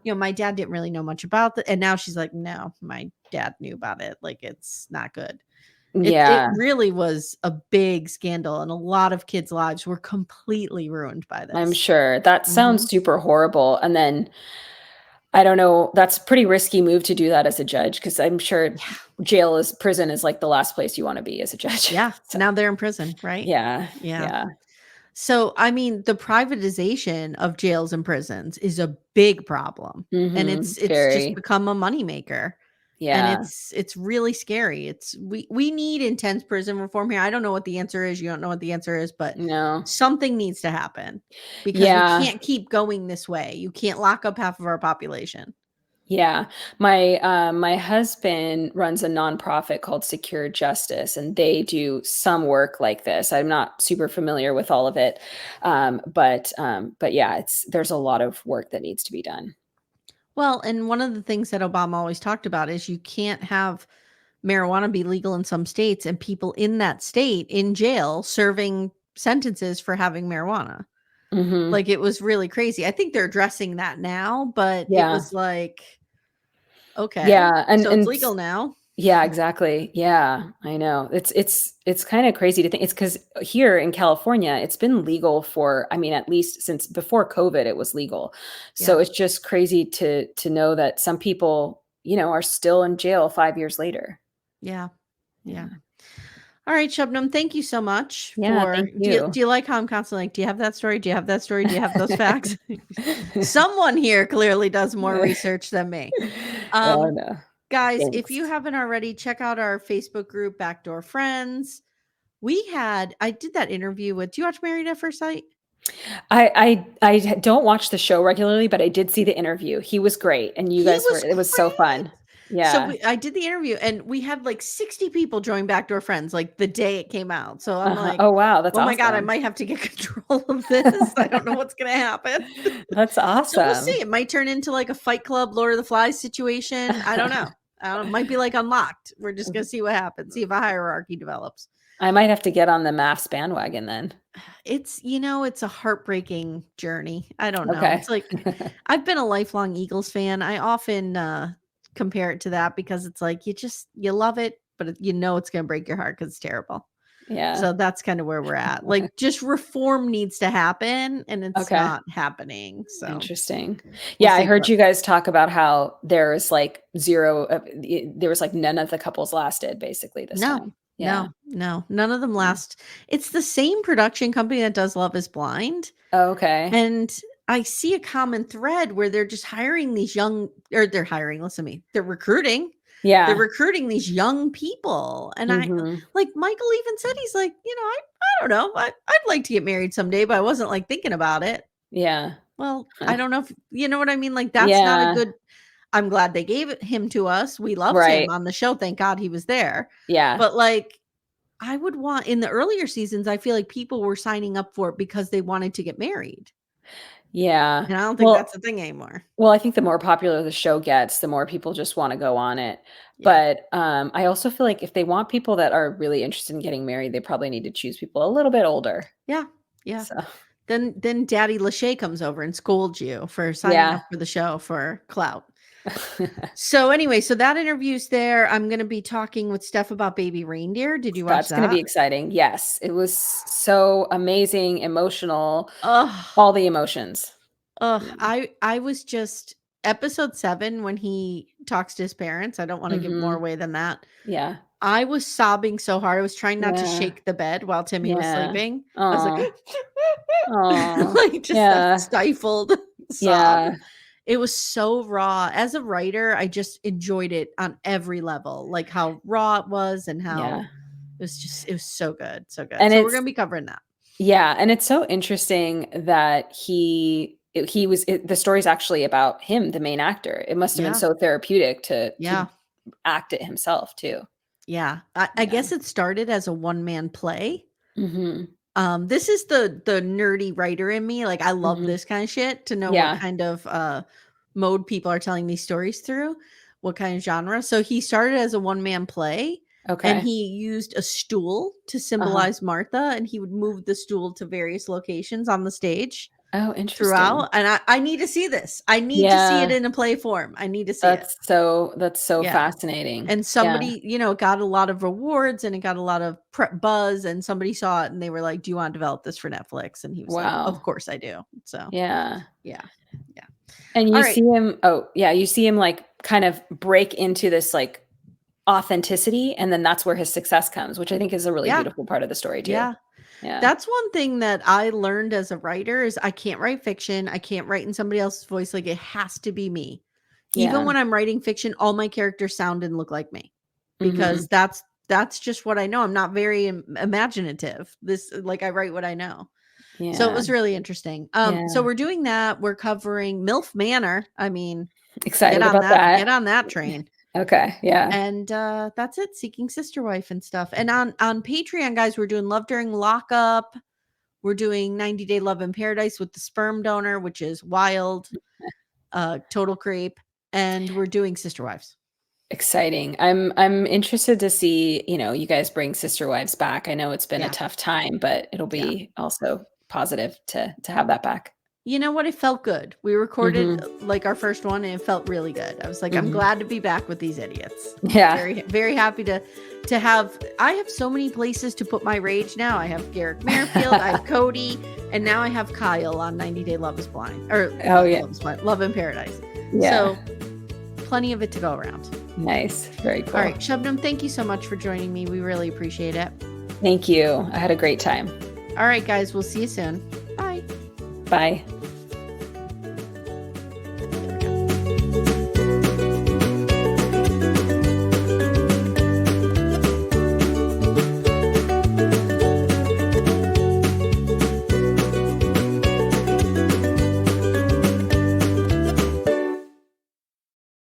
my dad didn't really know much about that. And now she's like, no, my dad knew about it. Like, it's not good. It really was a big scandal, and a lot of kids' lives were completely ruined by this. I'm sure. That sounds super horrible. And then I don't know, that's a pretty risky move to do that as a judge, because I'm sure prison is like the last place you want to be as a judge. Yeah. So now they're in prison, right? Yeah. So, I mean, the privatization of jails and prisons is a big problem. And it's just become a moneymaker. Yeah. And it's really scary. We need intense prison reform here. I don't know what the answer is. You don't know what the answer is, but something needs to happen, because we can't keep going this way. You can't lock up half of our population. Yeah. My husband runs a nonprofit called Secure Justice, and they do some work like this. I'm not super familiar with all of it. But yeah, there's a lot of work that needs to be done. Well, and one of the things that Obama always talked about is you can't have marijuana be legal in some states and people in that state in jail serving sentences for having marijuana. Like, it was really crazy. I think they're addressing that now, but it was like, okay, yeah, and so it's legal now. Yeah, exactly. Yeah, I know. It's kind of crazy to think. It's because here in California, it's been legal for, I mean, at least since before COVID, it was legal. So Yeah. it's just crazy to know that some people, are still in jail 5 years later. Yeah. Yeah. Yeah. All right, Shabnam, thank you so much Yeah, for thank you. do you like how I'm constantly like, "Do you have that story? Do you have that story? Do you have those facts?" Someone here clearly does more research than me. Oh Um, no. guys, if you Thanks. haven't already, check out our Facebook group, Backdoor Friends. I did that interview with do you watch Married at First Sight? I don't watch the show regularly, but I did see the interview. He was great, and you He guys was it was so great. fun. Yeah. I did the interview and we had like 60 people join Backdoor Friends like the day it came out. So I'm Uh-huh. like, Oh, wow, that's "Oh my god, I awesome. might have to get control of this. I don't know what's going to happen." That's So we'll see. awesome. It might turn into like a Fight Club, Lord of the Flies situation. I don't know. It might be like Unlocked. We're just going to see what happens. See if a hierarchy develops. I might have to get on the MAFS bandwagon then. It's a heartbreaking journey. I don't know. Okay. It's like I've been a lifelong Eagles fan. I often compare it to that because it's like you love it, but you know it's going to break your heart because it's terrible. Yeah. So that's kind of where we're at. Like just reform needs to happen and it's Okay. not happening. So Interesting. we'll Yeah, I see heard what. you guys talk about how there's like there was like none of the couples lasted basically this No, time. Yeah. no. None of them Yeah. last. It's the same production company that does Love is Blind. Okay. And I see a common thread where they're just hiring these young or they're hiring, listen to me, they're recruiting. They're Yeah. recruiting these young people. And I Mhm. like Michael even said he's like, I don't know. I'd like to get married someday, but I wasn't like thinking about it. Yeah. Well, I don't know if you know what I mean. Like that's not a Yeah. good I'm glad they gave him to us. We loved him Right. on the show. Thank God he was there. Yeah. But like I would want in the earlier seasons, I feel like people were signing up for it because they wanted to get married. Yeah. And I don't think that's Well, a thing anymore. Well, I think the more popular the show gets, the more people just wanna go on it. Yeah. But, I also feel like if they want people that are really interested in getting married, they probably need to choose people a little bit older. Yeah. Yeah. So, Then Daddy Lachey comes over and scolds you for signing yeah. up for the show for clout. So anyway, so that interview's there. I'm gonna be talking with Steph about Baby Reindeer. Did you watch That's gonna be that? exciting. Yes, it was so amazing, emotional, Ugh. all the emotions. Ugh. Yeah. I was just episode 7 when he talks to his parents. I don't want to give more Mhm. away than that. Yeah. I was sobbing so hard. I was trying not to Yeah. shake the bed while Timmy was Yeah. sleeping. I was like, Oh. Oh. like just that Yeah. stifled sob. Yeah. It was so raw. As a writer, I just enjoyed it on every level, like how raw it was and how Yeah. it was so good, so good. And So we're it's gonna be covering that. Yeah, and it's so interesting that the story's actually about him, the main actor. It must have been Yeah, so therapeutic to yeah, act it himself too. yeah. I Yeah. guess it started as a one-man play. Mhm. This is the nerdy writer in me. Like I love Mhm. this kind of shit to know what Yeah. kind of mode people are telling these stories through, what kind of genre. So he started as a one-man play and Okay. he used a stool to Uh-huh. symbolize Martha and he would move the stool to various locations on the stage Oh, interesting. throughout. And I need to see this. I need to see it Yeah. in a play form. I need to see it. That's so Yeah. fascinating. And Yeah. somebody, got a lot of rewards and it got a lot of buzz and somebody saw it and they were like, "Do you want to develop this for Netflix?" And he was like, "Of Wow. course I do." So, Yeah. yeah. Yeah. And All you right. see him yeah, you see him, like, kind of break into this, like, authenticity, and then that's where his success comes, which I think is a really Yeah. beautiful part of the story too. Yeah. Yeah. That's one thing that I learned as a writer is I can't write fiction. I can't write in somebody else's voice. Like it has to be me. Even Yeah. when I'm writing fiction, all my characters sound and look like me Mhm. because that's just what I know. I'm not very imaginative. This like I write what I know. So it Yeah. was really interesting. So Yeah. we're doing that. We're covering MILF Manor. I mean, Excited about get that. on that train. Okay, yeah. And that's it. Seeking Sister Wife and stuff. And on Patreon, guys, we're doing Love During Lockup. We're doing 90-Day Love in Paradise with the sperm donor, which is wild, total creep. And we're doing Sister Wives. Exciting. I'm interested to see, you guys bring Sister Wives back. I know it's been a Yeah. tough time, but it'll Yeah. be also positive to have that back. You know what? It felt good. We recorded Mhm. like our first one and it felt really good. I was like, I'm Mhm. glad to be back with these idiots. Yeah. Very, very happy to have. I have so many places to put my rage now. I have Garrick Merrifield, I have Cody, and now I have Kyle on 90 Day Love is Blind. Or Oh, yeah. Love is Blind, Love in Paradise. Yeah. So plenty of it to go around. Nice. Very cool. All right, Shabnam, thank you so much for joining me. We really appreciate it. Thank you. I had a great time. All right, guys, we'll see you soon. Bye. Bye.